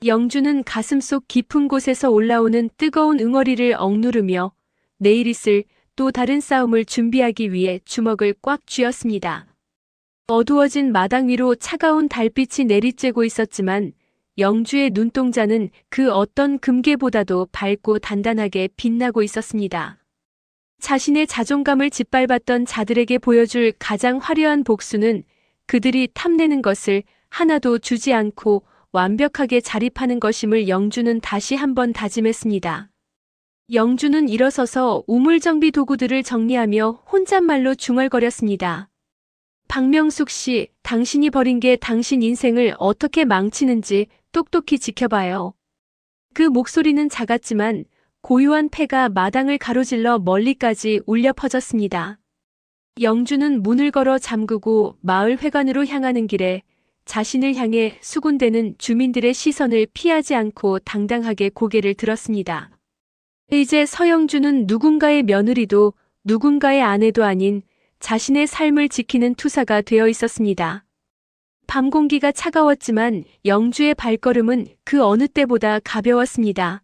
S2: 영주는 가슴속 깊은 곳에서 올라오는 뜨거운 응어리를 억누르며 내일 있을 또 다른 싸움을 준비하기 위해 주먹을 꽉 쥐었습니다. 어두워진 마당 위로 차가운 달빛이 내리쬐고 있었지만 영주의 눈동자는 그 어떤 금괴보다도 밝고 단단하게 빛나고 있었습니다. 자신의 자존감을 짓밟았던 자들에게 보여줄 가장 화려한 복수는 그들이 탐내는 것을 하나도 주지 않고 완벽하게 자립하는 것임을 영주는 다시 한번 다짐했습니다. 영주는 일어서서 우물정비 도구들을 정리하며 혼잣말로 중얼거렸습니다. 박명숙 씨, 당신이 버린 게 당신 인생을 어떻게 망치는지 똑똑히 지켜봐요. 그 목소리는 작았지만 고요한 폐가 마당을 가로질러 멀리까지 울려 퍼졌습니다. 영주는 문을 걸어 잠그고 마을 회관으로 향하는 길에 자신을 향해 수군대는 주민들의 시선을 피하지 않고 당당하게 고개를 들었습니다. 이제 서영주는 누군가의 며느리도 누군가의 아내도 아닌 자신의 삶을 지키는 투사가 되어 있었습니다. 밤 공기가 차가웠지만 영주의 발걸음은 그 어느 때보다 가벼웠습니다.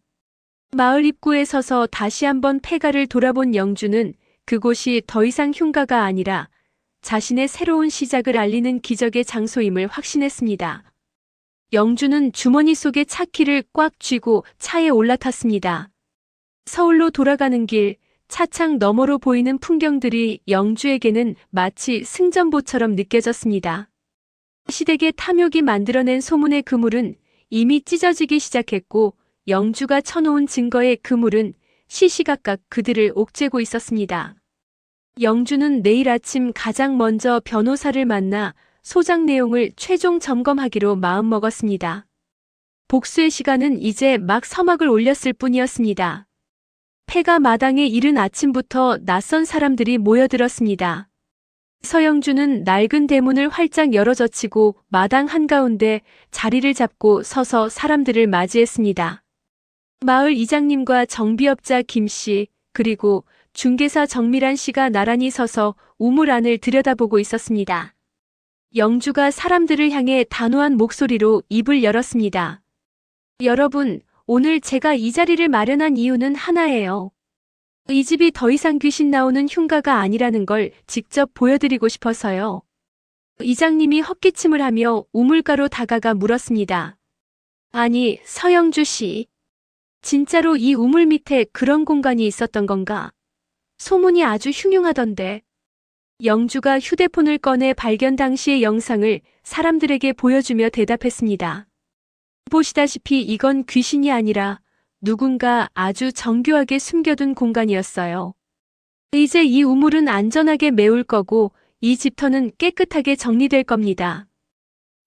S2: 마을 입구에 서서 다시 한번 폐가를 돌아본 영주는 그곳이 더 이상 흉가가 아니라 자신의 새로운 시작을 알리는 기적의 장소임을 확신했습니다. 영주는 주머니 속에 차키를 꽉 쥐고 차에 올라탔습니다. 서울로 돌아가는 길, 차창 너머로 보이는 풍경들이 영주에게는 마치 승전보처럼 느껴졌습니다. 시댁의 탐욕이 만들어낸 소문의 그물은 이미 찢어지기 시작했고 영주가 쳐놓은 증거의 그물은 시시각각 그들을 옥죄고 있었습니다. 영주는 내일 아침 가장 먼저 변호사를 만나 소장 내용을 최종 점검하기로 마음먹었습니다. 복수의 시간은 이제 막 서막을 올렸을 뿐이었습니다. 폐가 마당에 이른 아침부터 낯선 사람들이 모여들었습니다. 서영주는 낡은 대문을 활짝 열어젖히고 마당 한가운데 자리를 잡고 서서 사람들을 맞이했습니다. 마을 이장님과 정비업자 김씨, 그리고 중개사 정밀한 씨가 나란히 서서 우물 안을 들여다보고 있었습니다. 영주가 사람들을 향해 단호한 목소리로 입을 열었습니다. 여러분, 오늘 제가 이 자리를 마련한 이유는 하나예요. 이 집이 더 이상 귀신 나오는 흉가가 아니라는 걸 직접 보여드리고 싶어서요. 이장님이 헛기침을 하며 우물가로 다가가 물었습니다. 아니, 서영주 씨. 진짜로 이 우물 밑에 그런 공간이 있었던 건가? 소문이 아주 흉흉하던데. 영주가 휴대폰을 꺼내 발견 당시의 영상을 사람들에게 보여주며 대답했습니다. 보시다시피 이건 귀신이 아니라 누군가 아주 정교하게 숨겨둔 공간이었어요. 이제 이 우물은 안전하게 메울 거고 이 집터는 깨끗하게 정리될 겁니다.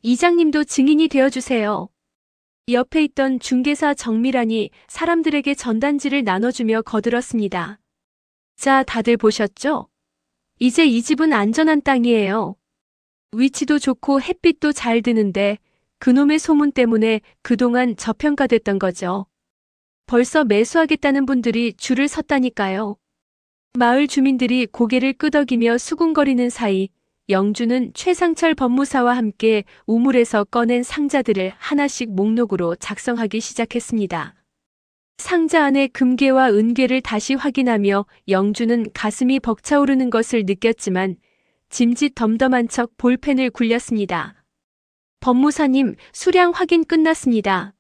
S2: 이장님도 증인이 되어주세요. 옆에 있던 중개사 정미란이 사람들에게 전단지를 나눠주며 거들었습니다. 자, 다들 보셨죠? 이제 이 집은 안전한 땅이에요. 위치도 좋고 햇빛도 잘 드는데 그놈의 소문 때문에 그동안 저평가됐던 거죠. 벌써 매수하겠다는 분들이 줄을 섰다니까요. 마을 주민들이 고개를 끄덕이며 수군거리는 사이 영주는 최상철 법무사와 함께 우물에서 꺼낸 상자들을 하나씩 목록으로 작성하기 시작했습니다. 상자 안의 금괴와 은괴를 다시 확인하며 영주는 가슴이 벅차오르는 것을 느꼈지만 짐짓 덤덤한 척 볼펜을 굴렸습니다. 법무사님, 수량 확인 끝났습니다.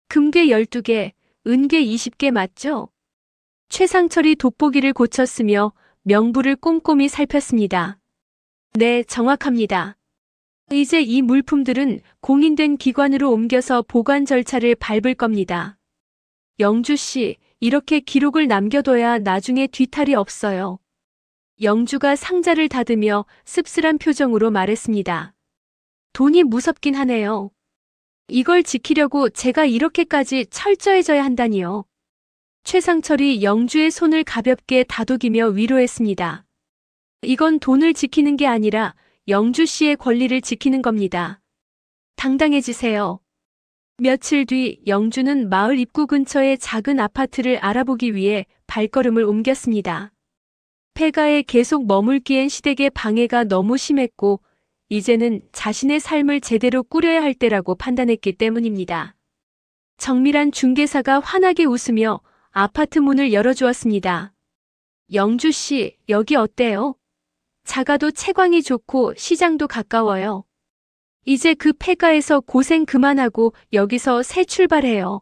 S2: 금괴 12개, 은괴 20개 맞죠? 최상철이 돋보기를 고쳤으며 명부를 꼼꼼히 살폈습니다. 네, 정확합니다. 이제 이 물품들은 공인된 기관으로 옮겨서 보관 절차를 밟을 겁니다. 영주 씨, 이렇게 기록을 남겨둬야 나중에 뒤탈이 없어요. 영주가 상자를 닫으며 씁쓸한 표정으로 말했습니다. 돈이 무섭긴 하네요. 이걸 지키려고 제가 이렇게까지 철저해져야 한다니요. 최상철이 영주의 손을 가볍게 다독이며 위로했습니다. 이건 돈을 지키는 게 아니라 영주 씨의 권리를 지키는 겁니다. 당당해지세요. 며칠 뒤 영주는 마을 입구 근처의 작은 아파트를 알아보기 위해 발걸음을 옮겼습니다. 폐가에 계속 머물기엔 시댁의 방해가 너무 심했고 이제는 자신의 삶을 제대로 꾸려야 할 때라고 판단했기 때문입니다. 정밀한 중개사가 환하게 웃으며 아파트 문을 열어주었습니다. 영주 씨, 여기 어때요? 작아도 채광이 좋고 시장도 가까워요. 이제 그 폐가에서 고생 그만하고 여기서 새 출발해요.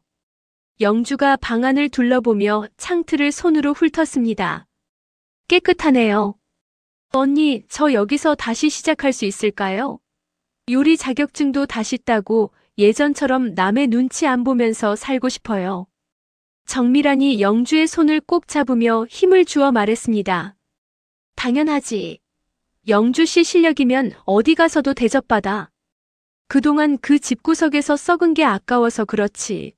S2: 영주가 방안을 둘러보며 창틀을 손으로 훑었습니다. 깨끗하네요. 언니, 저 여기서 다시 시작할 수 있을까요? 요리 자격증도 다시 따고 예전처럼 남의 눈치 안 보면서 살고 싶어요. 정밀한이 영주의 손을 꼭 잡으며 힘을 주어 말했습니다. 당연하지. 영주 씨 실력이면 어디 가서도 대접받아. 그동안 그 집구석에서 썩은 게 아까워서 그렇지.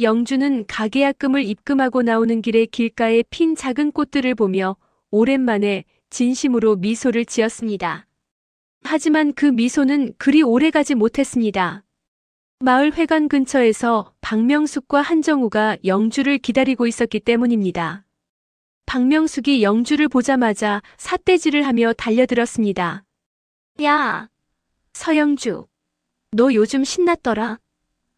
S2: 영주는 가계약금을 입금하고 나오는 길에 길가에 핀 작은 꽃들을 보며 오랜만에 진심으로 미소를 지었습니다. 하지만 그 미소는 그리 오래가지 못했습니다. 마을 회관 근처에서 박명숙과 한정우가 영주를 기다리고 있었기 때문입니다. 박명숙이 영주를 보자마자 삿대질을 하며 달려들었습니다. 야, 서영주, 너 요즘 신났더라.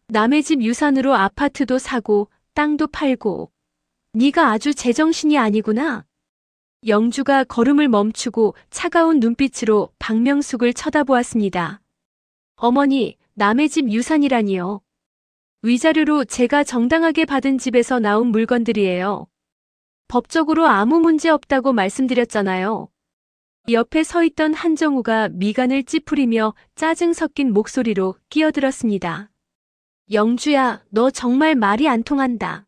S2: 남의 집 유산으로 아파트도 사고 땅도 팔고 네가 아주 제정신이 아니구나. 영주가 걸음을 멈추고 차가운 눈빛으로 박명숙을 쳐다보았습니다. 어머니, 남의 집 유산이라니요. 위자료로 제가 정당하게 받은 집에서 나온 물건들이에요. 법적으로 아무 문제 없다고 말씀드렸잖아요. 옆에 서 있던 한정우가 미간을 찌푸리며 짜증 섞인 목소리로 끼어들었습니다. 영주야, 너 정말 말이 안 통한다.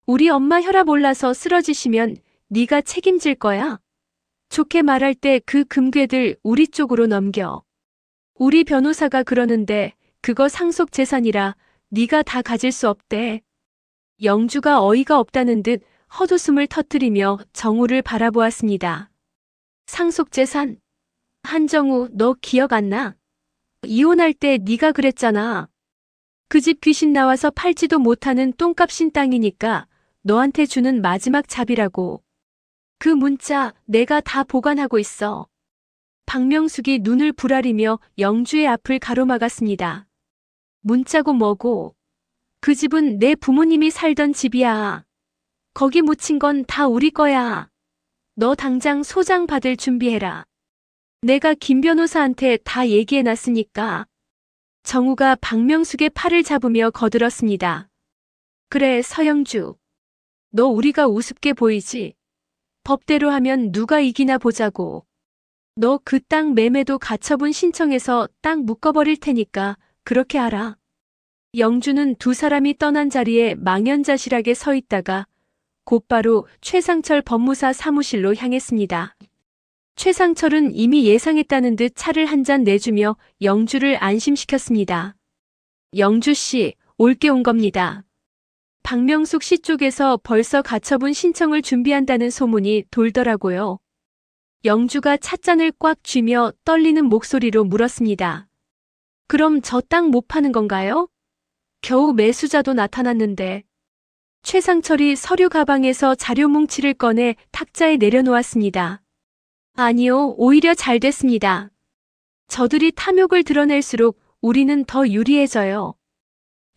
S2: 우리 엄마 혈압 올라서 쓰러지시면 네가 책임질 거야. 좋게 말할 때 그 금괴들 우리 쪽으로 넘겨. 우리 변호사가 그러는데 그거 상속 재산이라 네가 다 가질 수 없대. 영주가 어이가 없다는 듯 헛웃음을 터뜨리며 정우를 바라보았습니다. 상속 재산? 한정우, 너 기억 안 나? 이혼할 때 네가 그랬잖아. 그 집 귀신 나와서 팔지도 못하는 똥값인 땅이니까 너한테 주는 마지막 잡이라고. 그 문자 내가 다 보관하고 있어. 박명숙이 눈을 부라리며 영주의 앞을 가로막았습니다. 문자고 뭐고. 그 집은 내 부모님이 살던 집이야. 거기 묻힌 건 다 우리 거야. 너 당장 소장 받을 준비해라. 내가 김 변호사한테 다 얘기해놨으니까. 정우가 박명숙의 팔을 잡으며 거들었습니다. 그래, 서영주. 너 우리가 우습게 보이지? 법대로 하면 누가 이기나 보자고. 너 그 땅 매매도 가처분 신청해서 땅 묶어버릴 테니까 그렇게 알아. 영주는 두 사람이 떠난 자리에 망연자실하게 서 있다가 곧바로 최상철 법무사 사무실로 향했습니다. 최상철은 이미 예상했다는 듯 차를 한 잔 내주며 영주를 안심시켰습니다. 영주 씨, 올게 온 겁니다. 박명숙 씨 쪽에서 벌써 가처분 신청을 준비한다는 소문이 돌더라고요. 영주가 찻잔을 꽉 쥐며 떨리는 목소리로 물었습니다. 그럼 저 땅 못 파는 건가요? 겨우 매수자도 나타났는데. 최상철이 서류 가방에서 자료 뭉치를 꺼내 탁자에 내려놓았습니다. 아니요, 오히려 잘 됐습니다. 저들이 탐욕을 드러낼수록 우리는 더 유리해져요.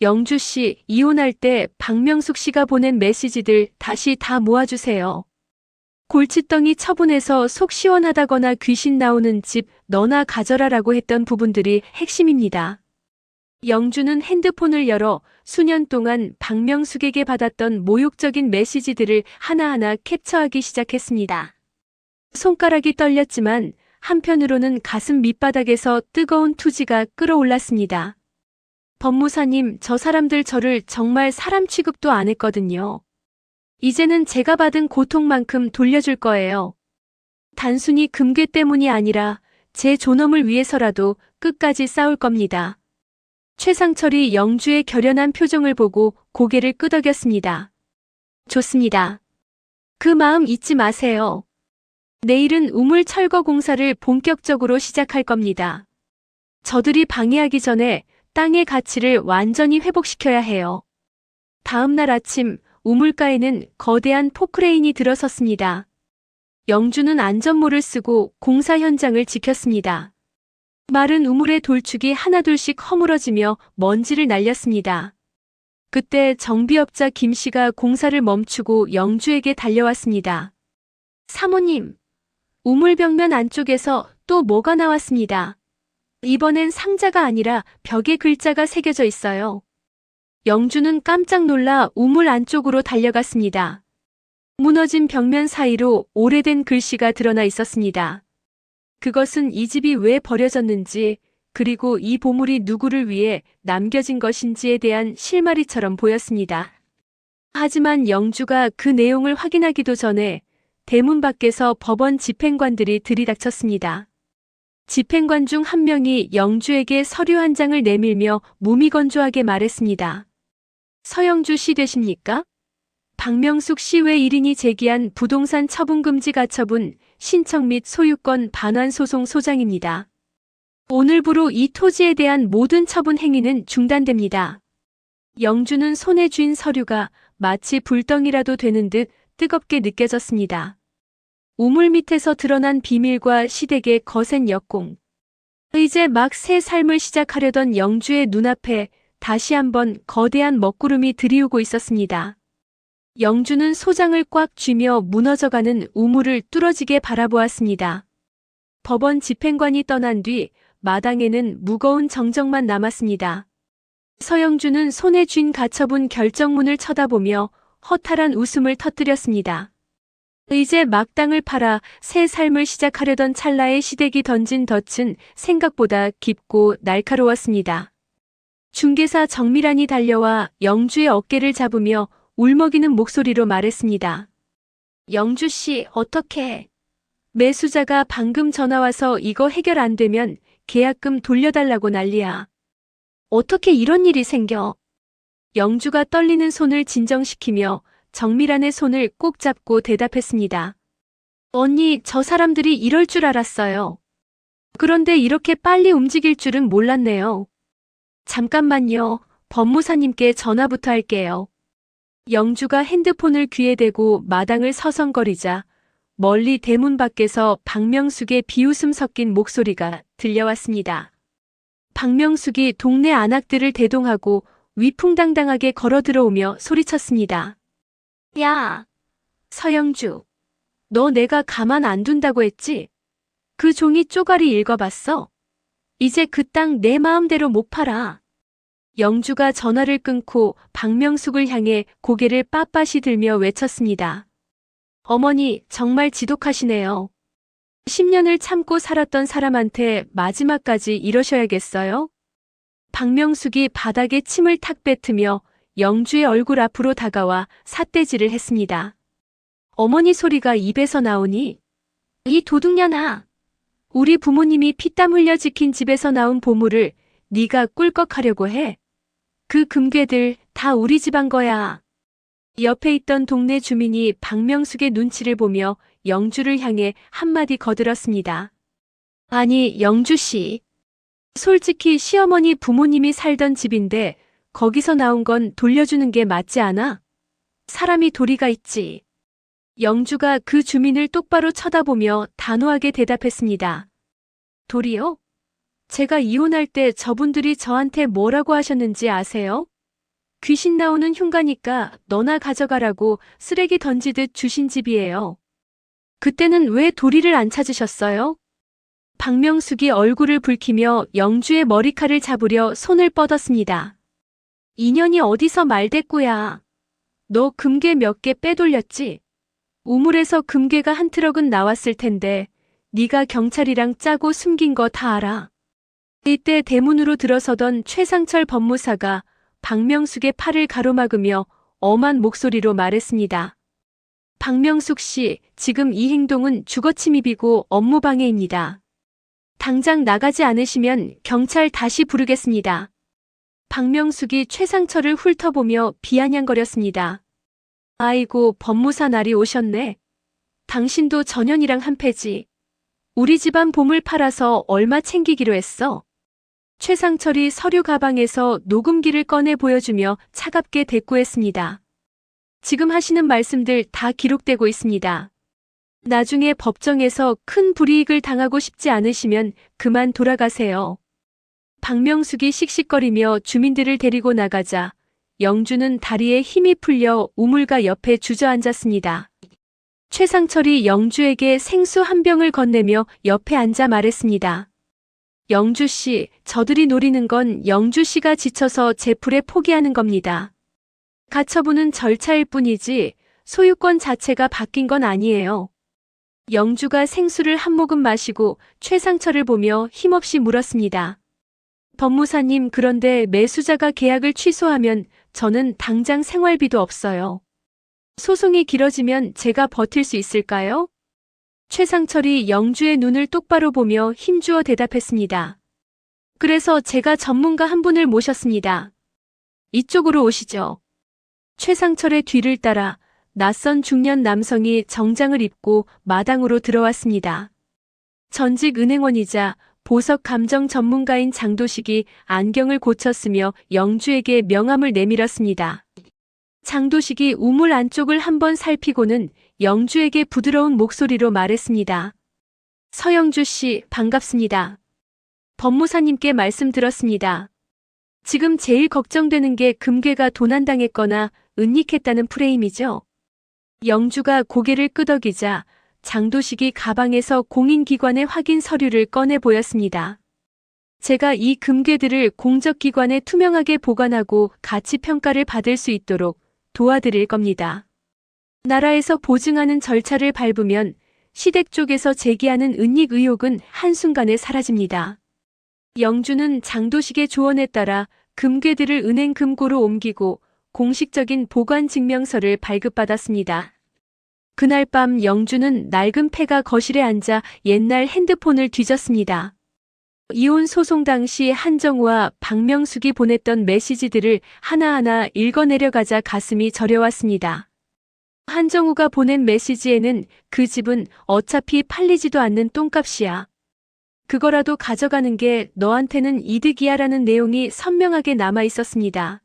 S2: 영주 씨, 이혼할 때 박명숙 씨가 보낸 메시지들 다시 다 모아주세요. 골칫덩이 처분해서 속 시원하다거나 귀신 나오는 집 너나 가져라라고 했던 부분들이 핵심입니다. 영주는 핸드폰을 열어 수년 동안 박명숙에게 받았던 모욕적인 메시지들을 하나하나 캡처하기 시작했습니다. 손가락이 떨렸지만 한편으로는 가슴 밑바닥에서 뜨거운 투지가 끓어올랐습니다. 법무사님, 저 사람들 저를 정말 사람 취급도 안 했거든요. 이제는 제가 받은 고통만큼 돌려줄 거예요. 단순히 금괴 때문이 아니라 제 존엄을 위해서라도 끝까지 싸울 겁니다. 최상철이 영주의 결연한 표정을 보고 고개를 끄덕였습니다. 좋습니다. 그 마음 잊지 마세요. 내일은 우물 철거 공사를 본격적으로 시작할 겁니다. 저들이 방해하기 전에 땅의 가치를 완전히 회복시켜야 해요. 다음 날 아침 우물가에는 거대한 포크레인이 들어섰습니다. 영주는 안전모를 쓰고 공사 현장을 지켰습니다. 마른 우물의 돌축이 하나둘씩 허물어지며 먼지를 날렸습니다. 그때 정비업자 김 씨가 공사를 멈추고 영주에게 달려왔습니다. 사모님, 우물 벽면 안쪽에서 또 뭐가 나왔습니다. 이번엔 상자가 아니라 벽에 글자가 새겨져 있어요. 영주는 깜짝 놀라 우물 안쪽으로 달려갔습니다. 무너진 벽면 사이로 오래된 글씨가 드러나 있었습니다. 그것은 이 집이 왜 버려졌는지, 그리고 이 보물이 누구를 위해 남겨진 것인지에 대한 실마리처럼 보였습니다. 하지만 영주가 그 내용을 확인하기도 전에 대문 밖에서 법원 집행관들이 들이닥쳤습니다. 집행관 중 한 명이 영주에게 서류 한 장을 내밀며 무미건조하게 말했습니다. 서영주 씨 되십니까? 박명숙 씨 외 1인이 제기한 부동산 처분금지 가처분 신청 및 소유권 반환 소송 소장입니다. 오늘부로 이 토지에 대한 모든 처분 행위는 중단됩니다. 영주는 손에 쥔 서류가 마치 불덩이라도 되는 듯 뜨겁게 느껴졌습니다. 우물 밑에서 드러난 비밀과 시댁의 거센 역공. 이제 막 새 삶을 시작하려던 영주의 눈앞에 다시 한번 거대한 먹구름이 들이우고 있었습니다. 영주는 소장을 꽉 쥐며 무너져가는 우물을 뚫어지게 바라보았습니다. 법원 집행관이 떠난 뒤 마당에는 무거운 정적만 남았습니다. 서영주는 손에 쥔 가처분 결정문을 쳐다보며 허탈한 웃음을 터뜨렸습니다. 이제 막 땅을 팔아 새 삶을 시작하려던 찰나의 시댁이 던진 덫은 생각보다 깊고 날카로웠습니다. 중개사 정미란이 달려와 영주의 어깨를 잡으며 울먹이는 목소리로 말했습니다. 영주 씨, 어떡해. 매수자가 방금 전화와서 이거 해결 안 되면 계약금 돌려달라고 난리야. 어떻게 이런 일이 생겨? 영주가 떨리는 손을 진정시키며 정미란의 손을 꼭 잡고 대답했습니다. 언니, 저 사람들이 이럴 줄 알았어요. 그런데 이렇게 빨리 움직일 줄은 몰랐네요. 잠깐만요. 법무사님께 전화부터 할게요. 영주가 핸드폰을 귀에 대고 마당을 서성거리자 멀리 대문 밖에서 박명숙의 비웃음 섞인 목소리가 들려왔습니다. 박명숙이 동네 안악들을 대동하고 위풍당당하게 걸어 들어오며 소리쳤습니다. 야, 서영주, 너 내가 가만 안 둔다고 했지? 그 종이 쪼가리 읽어봤어? 이제 그 땅 내 마음대로 못 팔아. 영주가 전화를 끊고 박명숙을 향해 고개를 빳빳이 들며 외쳤습니다. 어머니, 정말 지독하시네요. 10년을 참고 살았던 사람한테 마지막까지 이러셔야겠어요? 박명숙이 바닥에 침을 탁 뱉으며 영주의 얼굴 앞으로 다가와 삿대질을 했습니다. 어머니 소리가 입에서 나오니? 이 도둑년아. 우리 부모님이 피땀 흘려 지킨 집에서 나온 보물을 네가 꿀꺽하려고 해. 그 금괴들 다 우리 집안 거야. 옆에 있던 동네 주민이 박명숙의 눈치를 보며 영주를 향해 한마디 거들었습니다. 아니, 영주 씨. 솔직히 시어머니 부모님이 살던 집인데 거기서 나온 건 돌려주는 게 맞지 않아? 사람이 도리가 있지. 영주가 그 주민을 똑바로 쳐다보며 단호하게 대답했습니다. 도리요? 제가 이혼할 때 저분들이 저한테 뭐라고 하셨는지 아세요? 귀신 나오는 흉가니까 너나 가져가라고 쓰레기 던지듯 주신 집이에요. 그때는 왜 도리를 안 찾으셨어요? 박명숙이 얼굴을 붉히며 영주의 머리칼을 잡으려 손을 뻗었습니다. 인연이 어디서 말대꾸야. 너 금괴 몇 개 빼돌렸지? 우물에서 금괴가 한 트럭은 나왔을 텐데 네가 경찰이랑 짜고 숨긴 거 다 알아. 이때 대문으로 들어서던 최상철 법무사가 박명숙의 팔을 가로막으며 엄한 목소리로 말했습니다. 박명숙 씨, 지금 이 행동은 주거침입이고 업무방해입니다. 당장 나가지 않으시면 경찰 다시 부르겠습니다. 박명숙이 최상철을 훑어보며 비아냥거렸습니다. 아이고, 법무사 날이 오셨네. 당신도 전현이랑 한패지. 우리 집안 보물 팔아서 얼마 챙기기로 했어? 최상철이 서류 가방에서 녹음기를 꺼내 보여주며 차갑게 대꾸했습니다. 지금 하시는 말씀들 다 기록되고 있습니다. 나중에 법정에서 큰 불이익을 당하고 싶지 않으시면 그만 돌아가세요. 박명숙이 씩씩거리며 주민들을 데리고 나가자 영주는 다리에 힘이 풀려 우물가 옆에 주저앉았습니다. 최상철이 영주에게 생수 한 병을 건네며 옆에 앉아 말했습니다. 영주 씨, 저들이 노리는 건 영주 씨가 지쳐서 제풀에 포기하는 겁니다. 가처분은 절차일 뿐이지 소유권 자체가 바뀐 건 아니에요. 영주가 생수를 한 모금 마시고 최상철을 보며 힘없이 물었습니다. 법무사님, 그런데 매수자가 계약을 취소하면 저는 당장 생활비도 없어요. 소송이 길어지면 제가 버틸 수 있을까요? 최상철이 영주의 눈을 똑바로 보며 힘주어 대답했습니다. 그래서 제가 전문가 한 분을 모셨습니다. 이쪽으로 오시죠. 최상철의 뒤를 따라 낯선 중년 남성이 정장을 입고 마당으로 들어왔습니다. 전직 은행원이자 보석 감정 전문가인 장도식이 안경을 고쳤으며 영주에게 명함을 내밀었습니다. 장도식이 우물 안쪽을 한번 살피고는 영주에게 부드러운 목소리로 말했습니다. 서영주 씨, 반갑습니다. 법무사님께 말씀 들었습니다. 지금 제일 걱정되는 게 금괴가 도난당했거나 은닉했다는 프레임이죠. 영주가 고개를 끄덕이자 장도식이 가방에서 공인기관의 확인 서류를 꺼내 보였습니다. 제가 이 금괴들을 공적기관에 투명하게 보관하고 가치 평가를 받을 수 있도록 도와드릴 겁니다. 나라에서 보증하는 절차를 밟으면 시댁 쪽에서 제기하는 은닉 의혹은 한순간에 사라집니다. 영주는 장도식의 조언에 따라 금괴들을 은행 금고로 옮기고 공식적인 보관 증명서를 발급받았습니다. 그날 밤 영주는 낡은 폐가 거실에 앉아 옛날 핸드폰을 뒤졌습니다. 이혼 소송 당시 한정우와 박명숙이 보냈던 메시지들을 하나하나 읽어내려가자 가슴이 저려왔습니다. 한정우가 보낸 메시지에는 그 집은 어차피 팔리지도 않는 똥값이야. 그거라도 가져가는 게 너한테는 이득이야라는 내용이 선명하게 남아 있었습니다.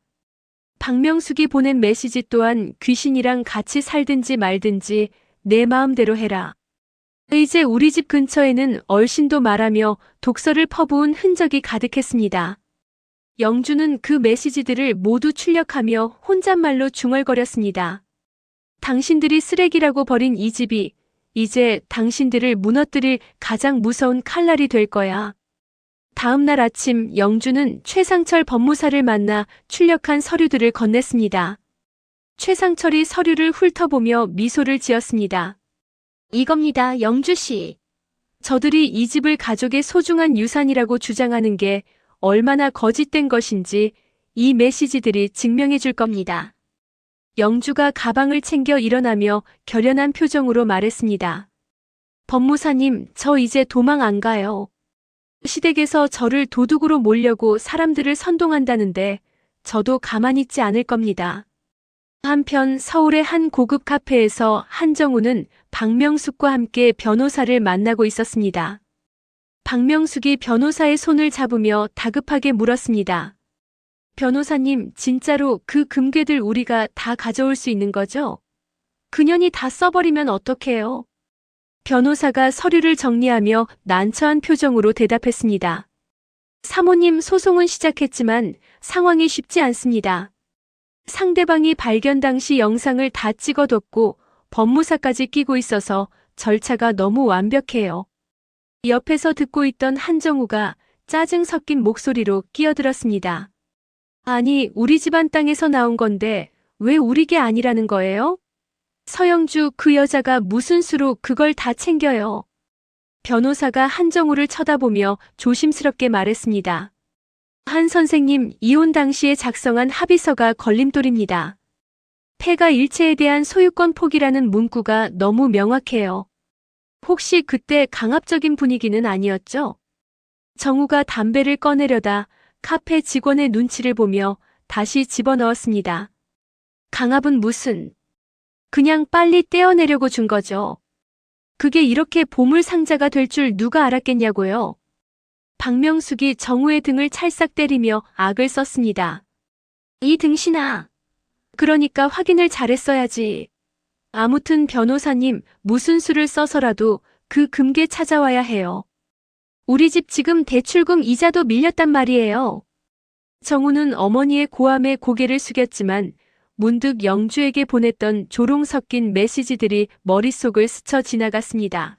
S2: 박명숙이 보낸 메시지 또한 귀신이랑 같이 살든지 말든지 내 마음대로 해라. 이제 우리 집 근처에는 얼씬도 말하며 독서를 퍼부은 흔적이 가득했습니다. 영주는 그 메시지들을 모두 출력하며 혼잣말로 중얼거렸습니다. 당신들이 쓰레기라고 버린 이 집이 이제 당신들을 무너뜨릴 가장 무서운 칼날이 될 거야. 다음 날 아침 영주는 최상철 법무사를 만나 출력한 서류들을 건넸습니다. 최상철이 서류를 훑어보며 미소를 지었습니다. 이겁니다, 영주 씨. 저들이 이 집을 가족의 소중한 유산이라고 주장하는 게 얼마나 거짓된 것인지 이 메시지들이 증명해 줄 겁니다. 영주가 가방을 챙겨 일어나며 결연한 표정으로 말했습니다. 법무사님, 저 이제 도망 안 가요. 시댁에서 저를 도둑으로 몰려고 사람들을 선동한다는데 저도 가만히 있지 않을 겁니다. 한편 서울의 한 고급 카페에서 한정우는 박명숙과 함께 변호사를 만나고 있었습니다. 박명숙이 변호사의 손을 잡으며 다급하게 물었습니다. 변호사님, 진짜로 그 금괴들 우리가 다 가져올 수 있는 거죠? 그년이 다 써버리면 어떡해요? 변호사가 서류를 정리하며 난처한 표정으로 대답했습니다. 사모님, 소송은 시작했지만 상황이 쉽지 않습니다. 상대방이 발견 당시 영상을 다 찍어뒀고 법무사까지 끼고 있어서 절차가 너무 완벽해요. 옆에서 듣고 있던 한정우가 짜증 섞인 목소리로 끼어들었습니다. 아니, 우리 집안 땅에서 나온 건데 왜 우리 게 아니라는 거예요? 서영주, 그 여자가 무슨 수로 그걸 다 챙겨요? 변호사가 한정우를 쳐다보며 조심스럽게 말했습니다. 한 선생님, 이혼 당시에 작성한 합의서가 걸림돌입니다. 폐가 일체에 대한 소유권 포기라는 문구가 너무 명확해요. 혹시 그때 강압적인 분위기는 아니었죠? 정우가 담배를 꺼내려다 카페 직원의 눈치를 보며 다시 집어넣었습니다. 강압은 무슨? 그냥 빨리 떼어내려고 준 거죠. 그게 이렇게 보물 상자가 될 줄 누가 알았겠냐고요. 박명숙이 정우의 등을 찰싹 때리며 악을 썼습니다. 이 등신아. 그러니까 확인을 잘했어야지. 아무튼 변호사님, 무슨 수를 써서라도 그 금괴 찾아와야 해요. 우리 집 지금 대출금 이자도 밀렸단 말이에요. 정우는 어머니의 고함에 고개를 숙였지만 문득 영주에게 보냈던 조롱 섞인 메시지들이 머릿속을 스쳐 지나갔습니다.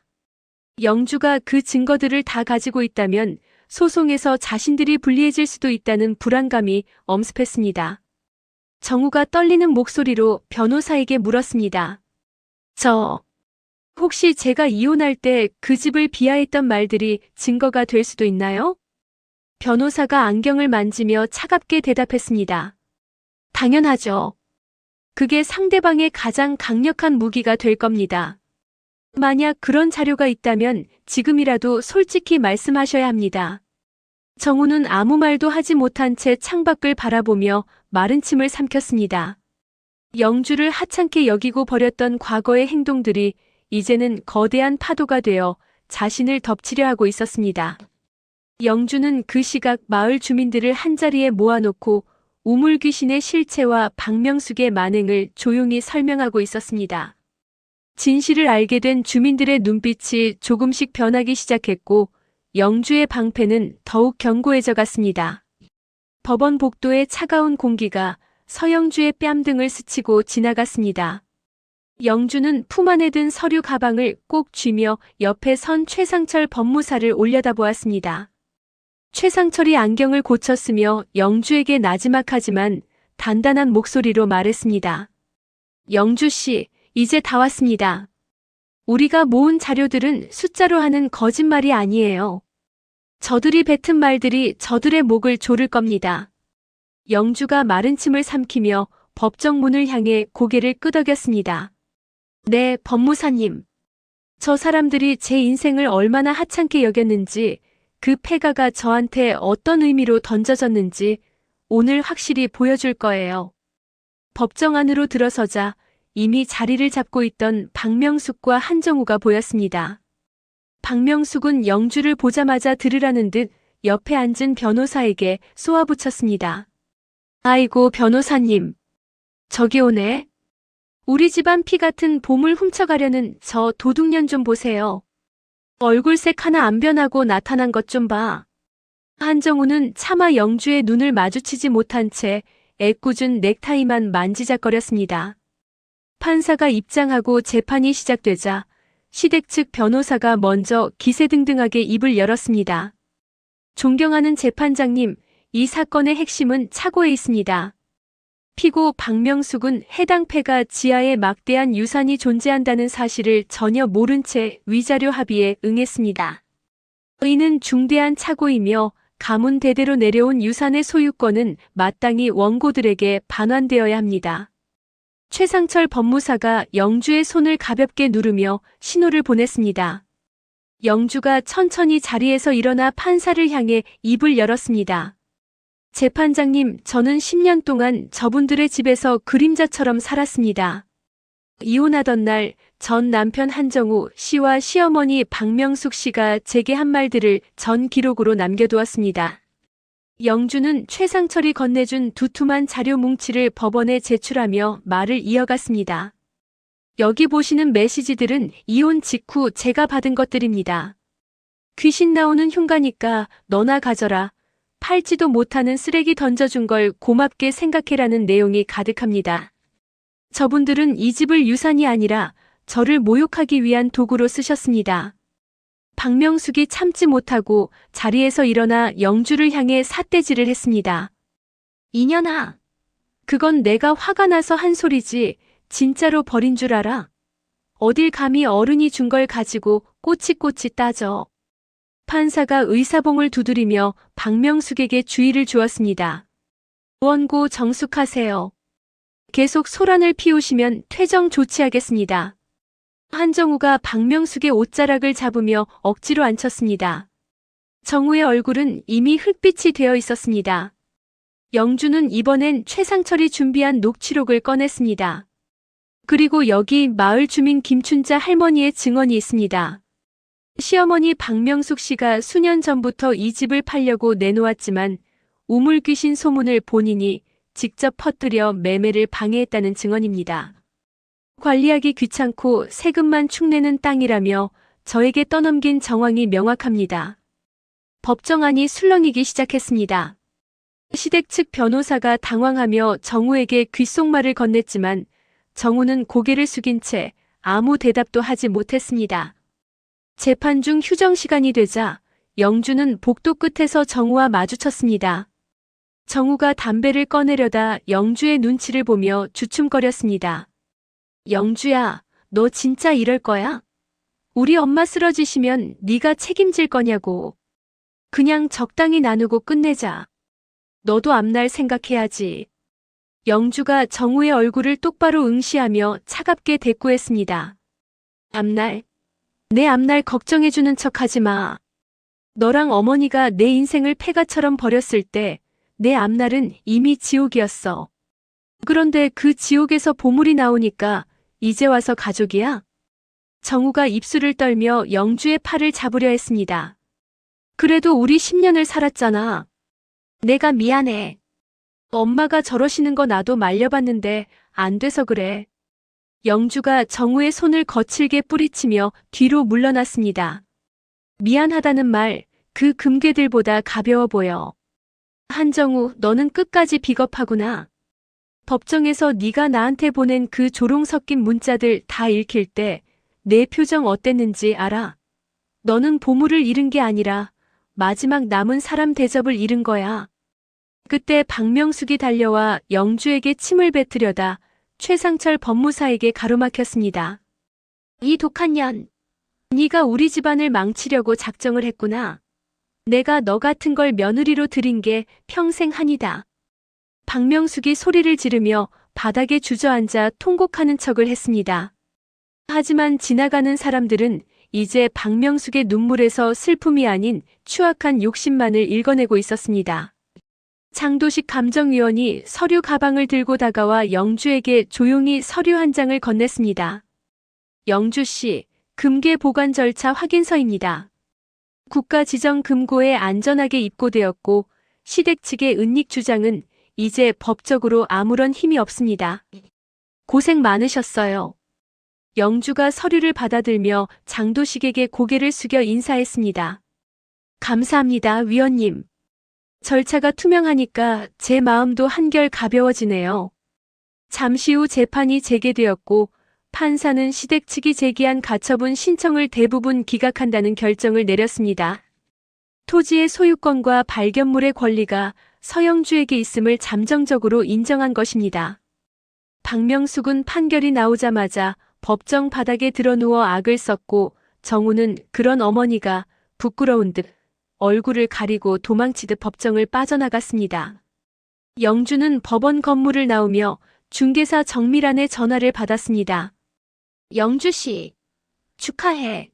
S2: 영주가 그 증거들을 다 가지고 있다면 소송에서 자신들이 불리해질 수도 있다는 불안감이 엄습했습니다. 정우가 떨리는 목소리로 변호사에게 물었습니다. 혹시 제가 이혼할 때 그 집을 비하했던 말들이 증거가 될 수도 있나요? 변호사가 안경을 만지며 차갑게 대답했습니다. 당연하죠. 그게 상대방의 가장 강력한 무기가 될 겁니다. 만약 그런 자료가 있다면 지금이라도 솔직히 말씀하셔야 합니다. 정우는 아무 말도 하지 못한 채 창밖을 바라보며 마른 침을 삼켰습니다. 영주를 하찮게 여기고 버렸던 과거의 행동들이 이제는 거대한 파도가 되어 자신을 덮치려 하고 있었습니다. 영주는 그 시각 마을 주민들을 한자리에 모아놓고 우물귀신의 실체와 박명숙의 만행을 조용히 설명하고 있었습니다. 진실을 알게 된 주민들의 눈빛이 조금씩 변하기 시작했고 영주의 방패는 더욱 견고해져 갔습니다. 법원 복도의 차가운 공기가 서영주의 뺨 등을 스치고 지나갔습니다. 영주는 품 안에 든 서류 가방을 꼭 쥐며 옆에 선 최상철 법무사를 올려다보았습니다. 최상철이 안경을 고쳤으며 영주에게 나지막하지만 단단한 목소리로 말했습니다. 영주 씨, 이제 다 왔습니다. 우리가 모은 자료들은 숫자로 하는 거짓말이 아니에요. 저들이 뱉은 말들이 저들의 목을 조를 겁니다. 영주가 마른 침을 삼키며 법정 문을 향해 고개를 끄덕였습니다. 네, 법무사님. 저 사람들이 제 인생을 얼마나 하찮게 여겼는지, 그 폐가가 저한테 어떤 의미로 던져졌는지 오늘 확실히 보여줄 거예요. 법정 안으로 들어서자 이미 자리를 잡고 있던 박명숙과 한정우가 보였습니다. 박명숙은 영주를 보자마자 들으라는 듯 옆에 앉은 변호사에게 쏘아붙였습니다. 아이고, 변호사님. 저기 오네. 우리 집안 피 같은 보물 훔쳐가려는 저 도둑년 좀 보세요. 얼굴색 하나 안 변하고 나타난 것 좀 봐. 한정우는 차마 영주의 눈을 마주치지 못한 채 애꿎은 넥타이만 만지작거렸습니다. 판사가 입장하고 재판이 시작되자 시댁 측 변호사가 먼저 기세등등하게 입을 열었습니다. 존경하는 재판장님, 이 사건의 핵심은 차고에 있습니다. 피고 박명숙은 해당 폐가 지하에 막대한 유산이 존재한다는 사실을 전혀 모른 채 위자료 합의에 응했습니다. 이는 중대한 착오이며 가문 대대로 내려온 유산의 소유권은 마땅히 원고들에게 반환되어야 합니다. 최상철 법무사가 영주의 손을 가볍게 누르며 신호를 보냈습니다. 영주가 천천히 자리에서 일어나 판사를 향해 입을 열었습니다. 재판장님, 저는 10년 동안 저분들의 집에서 그림자처럼 살았습니다. 이혼하던 날 전 남편 한정우 씨와 시어머니 박명숙 씨가 제게 한 말들을 전 기록으로 남겨두었습니다. 영주는 최상철이 건네준 두툼한 자료 뭉치를 법원에 제출하며 말을 이어갔습니다. 여기 보시는 메시지들은 이혼 직후 제가 받은 것들입니다. 귀신 나오는 흉가니까 너나 가져라. 팔지도 못하는 쓰레기 던져준 걸 고맙게 생각해라는 내용이 가득합니다. 저분들은 이 집을 유산이 아니라 저를 모욕하기 위한 도구로 쓰셨습니다. 박명숙이 참지 못하고 자리에서 일어나 영주를 향해 삿대질을 했습니다. 이년아, 그건 내가 화가 나서 한 소리지 진짜로 버린 줄 알아? 어딜 감히 어른이 준 걸 가지고 꼬치꼬치 따져. 판사가 의사봉을 두드리며 박명숙에게 주의를 주었습니다. 원고 정숙하세요. 계속 소란을 피우시면 퇴정 조치하겠습니다. 한정우가 박명숙의 옷자락을 잡으며 억지로 앉혔습니다. 정우의 얼굴은 이미 흙빛이 되어 있었습니다. 영주는 이번엔 최상철이 준비한 녹취록을 꺼냈습니다. 그리고 여기 마을 주민 김춘자 할머니의 증언이 있습니다. 시어머니 박명숙 씨가 수년 전부터 이 집을 팔려고 내놓았지만 우물 귀신 소문을 본인이 직접 퍼뜨려 매매를 방해했다는 증언입니다. 관리하기 귀찮고 세금만 축내는 땅이라며 저에게 떠넘긴 정황이 명확합니다. 법정안이 술렁이기 시작했습니다. 시댁 측 변호사가 당황하며 정우에게 귓속말을 건넸지만 정우는 고개를 숙인 채 아무 대답도 하지 못했습니다. 재판 중 휴정 시간이 되자 영주는 복도 끝에서 정우와 마주쳤습니다. 정우가 담배를 꺼내려다 영주의 눈치를 보며 주춤거렸습니다. 영주야, 너 진짜 이럴 거야? 우리 엄마 쓰러지시면 네가 책임질 거냐고. 그냥 적당히 나누고 끝내자. 너도 앞날 생각해야지. 영주가 정우의 얼굴을 똑바로 응시하며 차갑게 대꾸했습니다. 앞날? 내 앞날 걱정해주는 척하지 마. 너랑 어머니가 내 인생을 폐가처럼 버렸을 때 내 앞날은 이미 지옥이었어. 그런데 그 지옥에서 보물이 나오니까 이제 와서 가족이야? 정우가 입술을 떨며 영주의 팔을 잡으려 했습니다. 그래도 우리 10년을 살았잖아. 내가 미안해. 엄마가 저러시는 거 나도 말려봤는데 안 돼서 그래. 영주가 정우의 손을 거칠게 뿌리치며 뒤로 물러났습니다. 미안하다는 말, 그 금괴들보다 가벼워 보여. 한정우, 너는 끝까지 비겁하구나. 법정에서 네가 나한테 보낸 그 조롱 섞인 문자들 다 읽힐 때 내 표정 어땠는지 알아? 너는 보물을 잃은 게 아니라 마지막 남은 사람 대접을 잃은 거야. 그때 박명숙이 달려와 영주에게 침을 뱉으려다 최상철 법무사에게 가로막혔습니다. 이 독한 년, 네가 우리 집안을 망치려고 작정을 했구나. 내가 너 같은 걸 며느리로 들인 게 평생 한이다. 박명숙이 소리를 지르며 바닥에 주저앉아 통곡하는 척을 했습니다. 하지만 지나가는 사람들은 이제 박명숙의 눈물에서 슬픔이 아닌 추악한 욕심만을 읽어내고 있었습니다. 장도식 감정위원이 서류 가방을 들고 다가와 영주에게 조용히 서류 한 장을 건넸습니다. 영주 씨, 금괴 보관 절차 확인서입니다. 국가지정금고에 안전하게 입고되었고 시댁 측의 은닉 주장은 이제 법적으로 아무런 힘이 없습니다. 고생 많으셨어요. 영주가 서류를 받아들며 장도식에게 고개를 숙여 인사했습니다. 감사합니다, 위원님. 절차가 투명하니까 제 마음도 한결 가벼워지네요. 잠시 후 재판이 재개되었고 판사는 시댁 측이 제기한 가처분 신청을 대부분 기각한다는 결정을 내렸습니다. 토지의 소유권과 발견물의 권리가 서영주에게 있음을 잠정적으로 인정한 것입니다. 박명숙은 판결이 나오자마자 법정 바닥에 드러누워 악을 썼고 정우는 그런 어머니가 부끄러운 듯 얼굴을 가리고 도망치듯 법정을 빠져나갔습니다. 영주는 법원 건물을 나오며 중개사 정밀안의 전화를 받았습니다. 영주 씨, 축하해.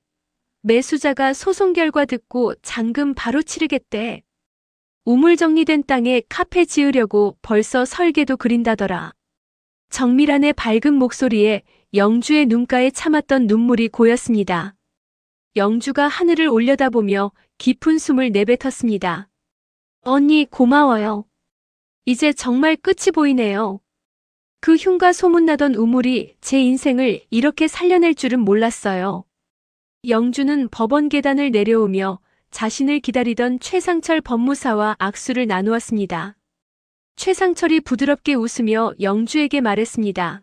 S2: 매수자가 소송 결과 듣고 잔금 바로 치르겠대. 우물 정리된 땅에 카페 지으려고 벌써 설계도 그린다더라. 정밀한의 밝은 목소리에 영주의 눈가에 참았던 눈물이 고였습니다. 영주가 하늘을 올려다보며 깊은 숨을 내뱉었습니다. 언니 고마워요. 이제 정말 끝이 보이네요. 그 흉가 소문나던 우물이 제 인생을 이렇게 살려낼 줄은 몰랐어요. 영주는 법원 계단을 내려오며 자신을 기다리던 최상철 법무사와 악수를 나누었습니다. 최상철이 부드럽게 웃으며 영주에게 말했습니다.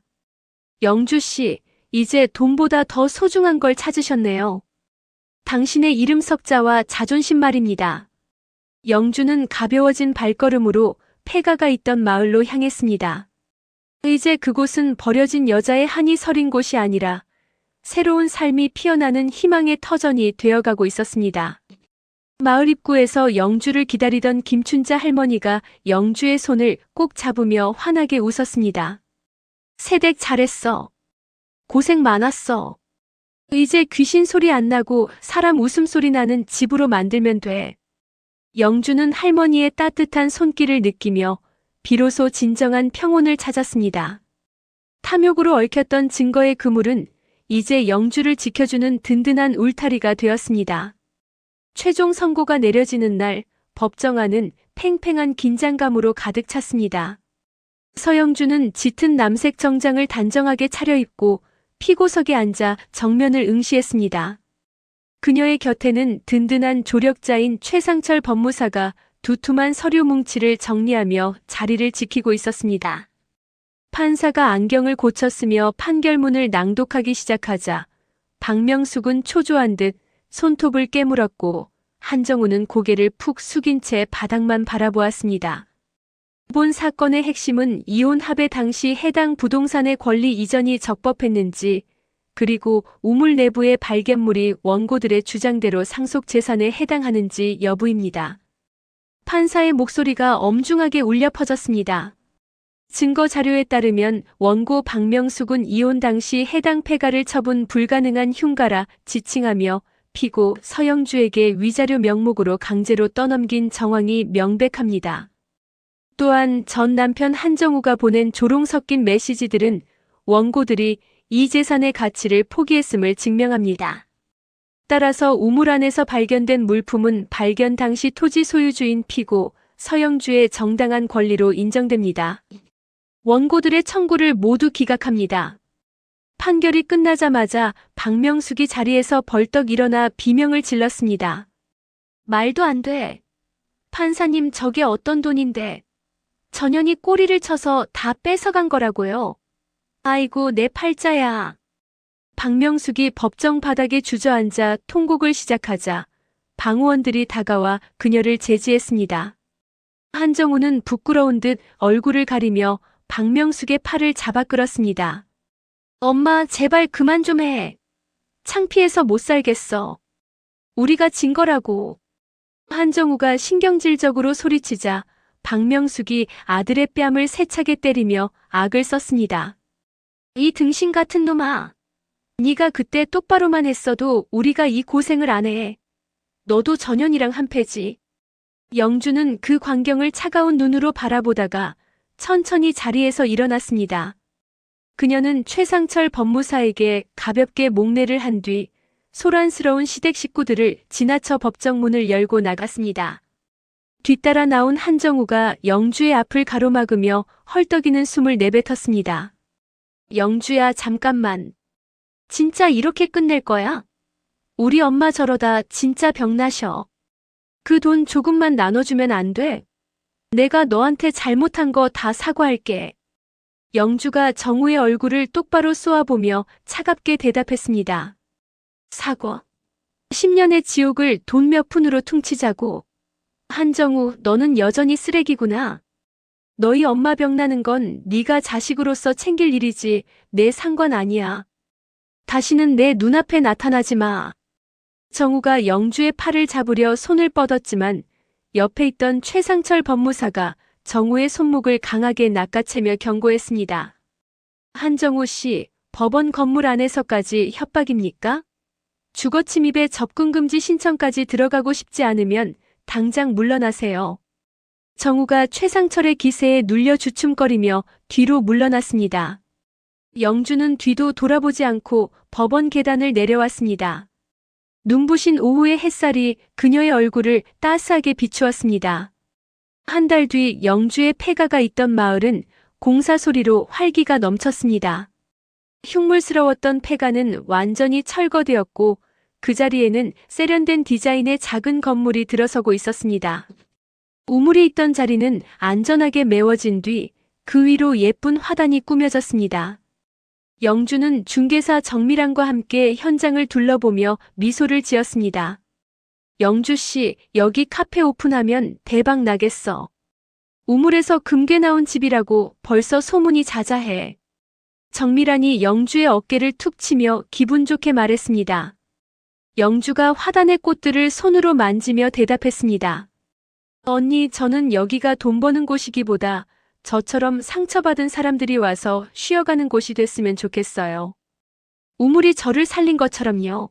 S2: 영주 씨, 이제 돈보다 더 소중한 걸 찾으셨네요. 당신의 이름 석자와 자존심 말입니다. 영주는 가벼워진 발걸음으로 폐가가 있던 마을로 향했습니다. 이제 그곳은 버려진 여자의 한이 서린 곳이 아니라 새로운 삶이 피어나는 희망의 터전이 되어가고 있었습니다. 마을 입구에서 영주를 기다리던 김춘자 할머니가 영주의 손을 꼭 잡으며 환하게 웃었습니다. 새댁 잘했어. 고생 많았어. 이제 귀신 소리 안 나고 사람 웃음소리 나는 집으로 만들면 돼. 영주는 할머니의 따뜻한 손길을 느끼며 비로소 진정한 평온을 찾았습니다. 탐욕으로 얽혔던 증거의 그물은 이제 영주를 지켜주는 든든한 울타리가 되었습니다. 최종 선고가 내려지는 날 법정안은 팽팽한 긴장감으로 가득 찼습니다. 서영주는 짙은 남색 정장을 단정하게 차려입고 피고석에 앉아 정면을 응시했습니다. 그녀의 곁에는 든든한 조력자인 최상철 법무사가 두툼한 서류 뭉치를 정리하며 자리를 지키고 있었습니다. 판사가 안경을 고쳤으며 판결문을 낭독하기 시작하자 박명숙은 초조한 듯 손톱을 깨물었고 한정우는 고개를 푹 숙인 채 바닥만 바라보았습니다. 이번 사건의 핵심은 이혼 합의 당시 해당 부동산의 권리 이전이 적법했는지, 그리고 우물 내부의 발견물이 원고들의 주장대로 상속 재산에 해당하는지 여부입니다. 판사의 목소리가 엄중하게 울려 퍼졌습니다. 증거 자료에 따르면 원고 박명숙은 이혼 당시 해당 폐가를 처분 불가능한 흉가라 지칭하며 피고 서영주에게 위자료 명목으로 강제로 떠넘긴 정황이 명백합니다. 또한 전 남편 한정우가 보낸 조롱 섞인 메시지들은 원고들이 이 재산의 가치를 포기했음을 증명합니다. 따라서 우물 안에서 발견된 물품은 발견 당시 토지 소유주인 피고 서영주의 정당한 권리로 인정됩니다. 원고들의 청구를 모두 기각합니다. 판결이 끝나자마자 박명숙이 자리에서 벌떡 일어나 비명을 질렀습니다. 말도 안 돼. 판사님, 저게 어떤 돈인데. 전현이 꼬리를 쳐서 다 뺏어간 거라고요. 아이고 내 팔자야. 박명숙이 법정 바닥에 주저앉아 통곡을 시작하자 방호원들이 다가와 그녀를 제지했습니다. 한정우는 부끄러운 듯 얼굴을 가리며 박명숙의 팔을 잡아 끌었습니다. 엄마 제발 그만 좀 해. 창피해서 못 살겠어. 우리가 진 거라고. 한정우가 신경질적으로 소리치자 박명숙이 아들의 뺨을 세차게 때리며 악을 썼습니다. 이 등신 같은 놈아. 네가 그때 똑바로만 했어도 우리가 이 고생을 안 해. 너도 전현이랑 한패지. 영주는 그 광경을 차가운 눈으로 바라보다가 천천히 자리에서 일어났습니다. 그녀는 최상철 법무사에게 가볍게 목례를 한 뒤 소란스러운 시댁 식구들을 지나쳐 법정 문을 열고 나갔습니다. 뒤따라 나온 한정우가 영주의 앞을 가로막으며 헐떡이는 숨을 내뱉었습니다. 영주야, 잠깐만. 진짜 이렇게 끝낼 거야? 우리 엄마 저러다 진짜 병나셔. 그 돈 조금만 나눠주면 안 돼? 내가 너한테 잘못한 거 다 사과할게. 영주가 정우의 얼굴을 똑바로 쏘아보며 차갑게 대답했습니다. 사과? 10년의 지옥을 돈 몇 푼으로 퉁치자고. 한정우, 너는 여전히 쓰레기구나. 너희 엄마 병나는 건 네가 자식으로서 챙길 일이지 내 상관 아니야. 다시는 내 눈앞에 나타나지 마. 정우가 영주의 팔을 잡으려 손을 뻗었지만 옆에 있던 최상철 법무사가 정우의 손목을 강하게 낚아채며 경고했습니다. 한정우 씨, 법원 건물 안에서까지 협박입니까? 주거 침입에 접근 금지 신청까지 들어가고 싶지 않으면 당장 물러나세요. 정우가 최상철의 기세에 눌려 주춤거리며 뒤로 물러났습니다. 영주는 뒤도 돌아보지 않고 법원 계단을 내려왔습니다. 눈부신 오후의 햇살이 그녀의 얼굴을 따스하게 비추었습니다. 한 달 뒤 영주의 폐가가 있던 마을은 공사 소리로 활기가 넘쳤습니다. 흉물스러웠던 폐가는 완전히 철거되었고 그 자리에는 세련된 디자인의 작은 건물이 들어서고 있었습니다. 우물이 있던 자리는 안전하게 메워진 뒤 그 위로 예쁜 화단이 꾸며졌습니다. 영주는 중개사 정미란과 함께 현장을 둘러보며 미소를 지었습니다. 영주 씨, 여기 카페 오픈하면 대박 나겠어. 우물에서 금괴 나온 집이라고 벌써 소문이 자자해. 정미란이 영주의 어깨를 툭 치며 기분 좋게 말했습니다. 영주가 화단의 꽃들을 손으로 만지며 대답했습니다. 언니, 저는 여기가 돈 버는 곳이기보다 저처럼 상처받은 사람들이 와서 쉬어가는 곳이 됐으면 좋겠어요. 우물이 저를 살린 것처럼요.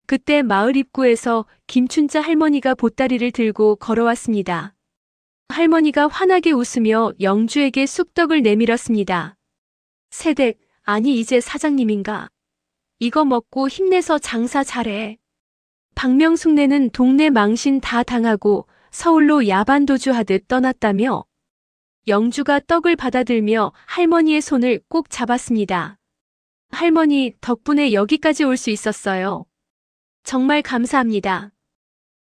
S2: 그때 마을 입구에서 김춘자 할머니가 보따리를 들고 걸어왔습니다. 할머니가 환하게 웃으며 영주에게 쑥떡을 내밀었습니다. 세댁, 아니 이제 사장님인가? 이거 먹고 힘내서 장사 잘해. 박명숙네는 동네 망신 다 당하고 서울로 야반도주하듯 떠났다며? 영주가 떡을 받아들며 할머니의 손을 꼭 잡았습니다. 할머니, 덕분에 여기까지 올 수 있었어요. 정말 감사합니다.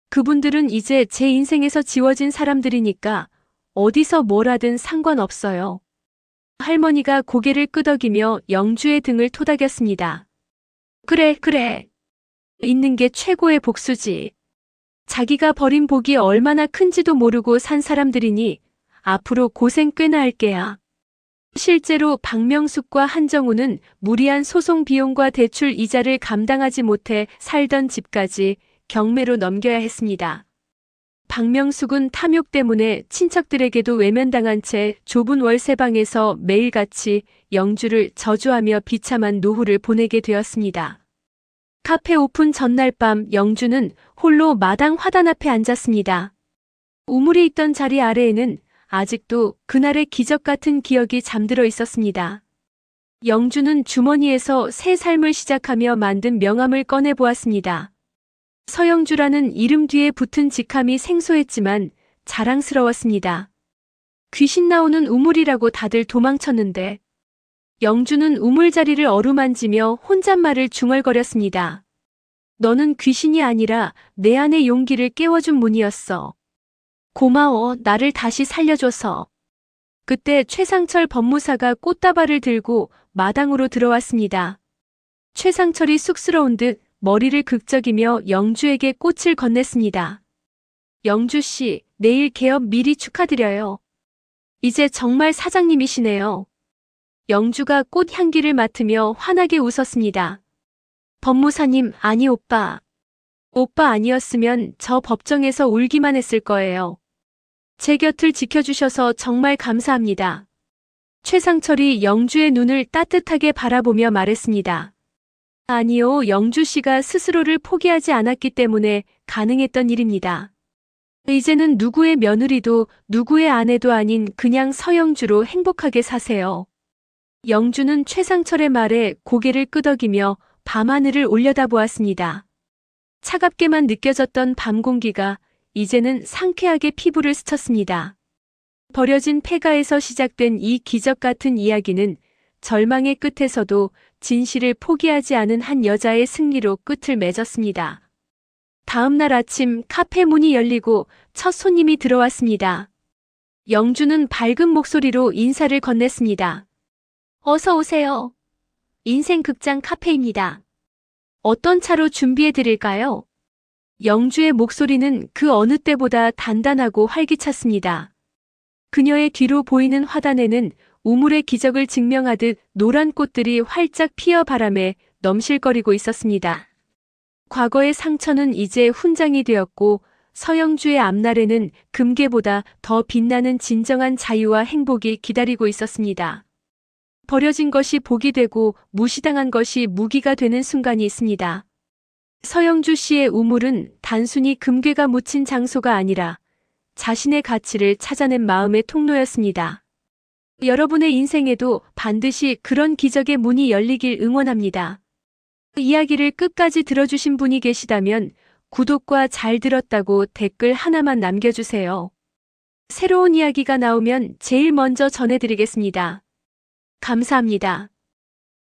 S2: 그분들은 이제 제 인생에서 지워진 사람들이니까 어디서 뭘 하든 상관없어요. 할머니가 고개를 끄덕이며 영주의 등을 토닥였습니다. 그래, 그래. 있는 게 최고의 복수지. 자기가 버린 복이 얼마나 큰지도 모르고 산 사람들이니 앞으로 고생 꽤나 할 게야. 실제로 박명숙과 한정우는 무리한 소송 비용과 대출 이자를 감당하지 못해 살던 집까지 경매로 넘겨야 했습니다. 박명숙은 탐욕 때문에 친척들에게도 외면당한 채 좁은 월세방에서 매일같이 영주를 저주하며 비참한 노후를 보내게 되었습니다. 카페 오픈 전날 밤 영주는 홀로 마당 화단 앞에 앉았습니다. 우물이 있던 자리 아래에는 아직도 그날의 기적 같은 기억이 잠들어 있었습니다. 영주는 주머니에서 새 삶을 시작하며 만든 명함을 꺼내보았습니다. 서영주라는 이름 뒤에 붙은 직함이 생소했지만 자랑스러웠습니다. 귀신 나오는 우물이라고 다들 도망쳤는데 영주는 우물자리를 어루만지며 혼잣말을 중얼거렸습니다. 너는 귀신이 아니라 내 안의 용기를 깨워준 문이었어. 고마워, 나를 다시 살려줘서. 그때 최상철 법무사가 꽃다발을 들고 마당으로 들어왔습니다. 최상철이 쑥스러운 듯 머리를 극적이며 영주에게 꽃을 건넸습니다. 영주 씨, 내일 개업 미리 축하드려요. 이제 정말 사장님이시네요. 영주가 꽃 향기를 맡으며 환하게 웃었습니다. 법무사님, 아니 오빠. 오빠 아니었으면 저 법정에서 울기만 했을 거예요. 제 곁을 지켜주셔서 정말 감사합니다. 최상철이 영주의 눈을 따뜻하게 바라보며 말했습니다. 아니요, 영주 씨가 스스로를 포기하지 않았기 때문에 가능했던 일입니다. 이제는 누구의 며느리도 누구의 아내도 아닌 그냥 서영주로 행복하게 사세요. 영주는 최상철의 말에 고개를 끄덕이며 밤하늘을 올려다보았습니다. 차갑게만 느껴졌던 밤 공기가 이제는 상쾌하게 피부를 스쳤습니다. 버려진 폐가에서 시작된 이 기적 같은 이야기는 절망의 끝에서도 진실을 포기하지 않은 한 여자의 승리로 끝을 맺었습니다. 다음 날 아침 카페 문이 열리고 첫 손님이 들어왔습니다. 영주는 밝은 목소리로 인사를 건넸습니다. 어서 오세요. 인생극장 카페입니다. 어떤 차로 준비해 드릴까요? 영주의 목소리는 그 어느 때보다 단단하고 활기찼습니다. 그녀의 뒤로 보이는 화단에는 우물의 기적을 증명하듯 노란 꽃들이 활짝 피어 바람에 넘실거리고 있었습니다. 과거의 상처는 이제 훈장이 되었고 서영주의 앞날에는 금괴보다 더 빛나는 진정한 자유와 행복이 기다리고 있었습니다. 버려진 것이 복이 되고 무시당한 것이 무기가 되는 순간이 있습니다. 서영주 씨의 우물은 단순히 금괴가 묻힌 장소가 아니라 자신의 가치를 찾아낸 마음의 통로였습니다. 여러분의 인생에도 반드시 그런 기적의 문이 열리길 응원합니다. 이야기를 끝까지 들어주신 분이 계시다면 구독과 잘 들었다고 댓글 하나만 남겨주세요. 새로운 이야기가 나오면 제일 먼저 전해드리겠습니다. 감사합니다.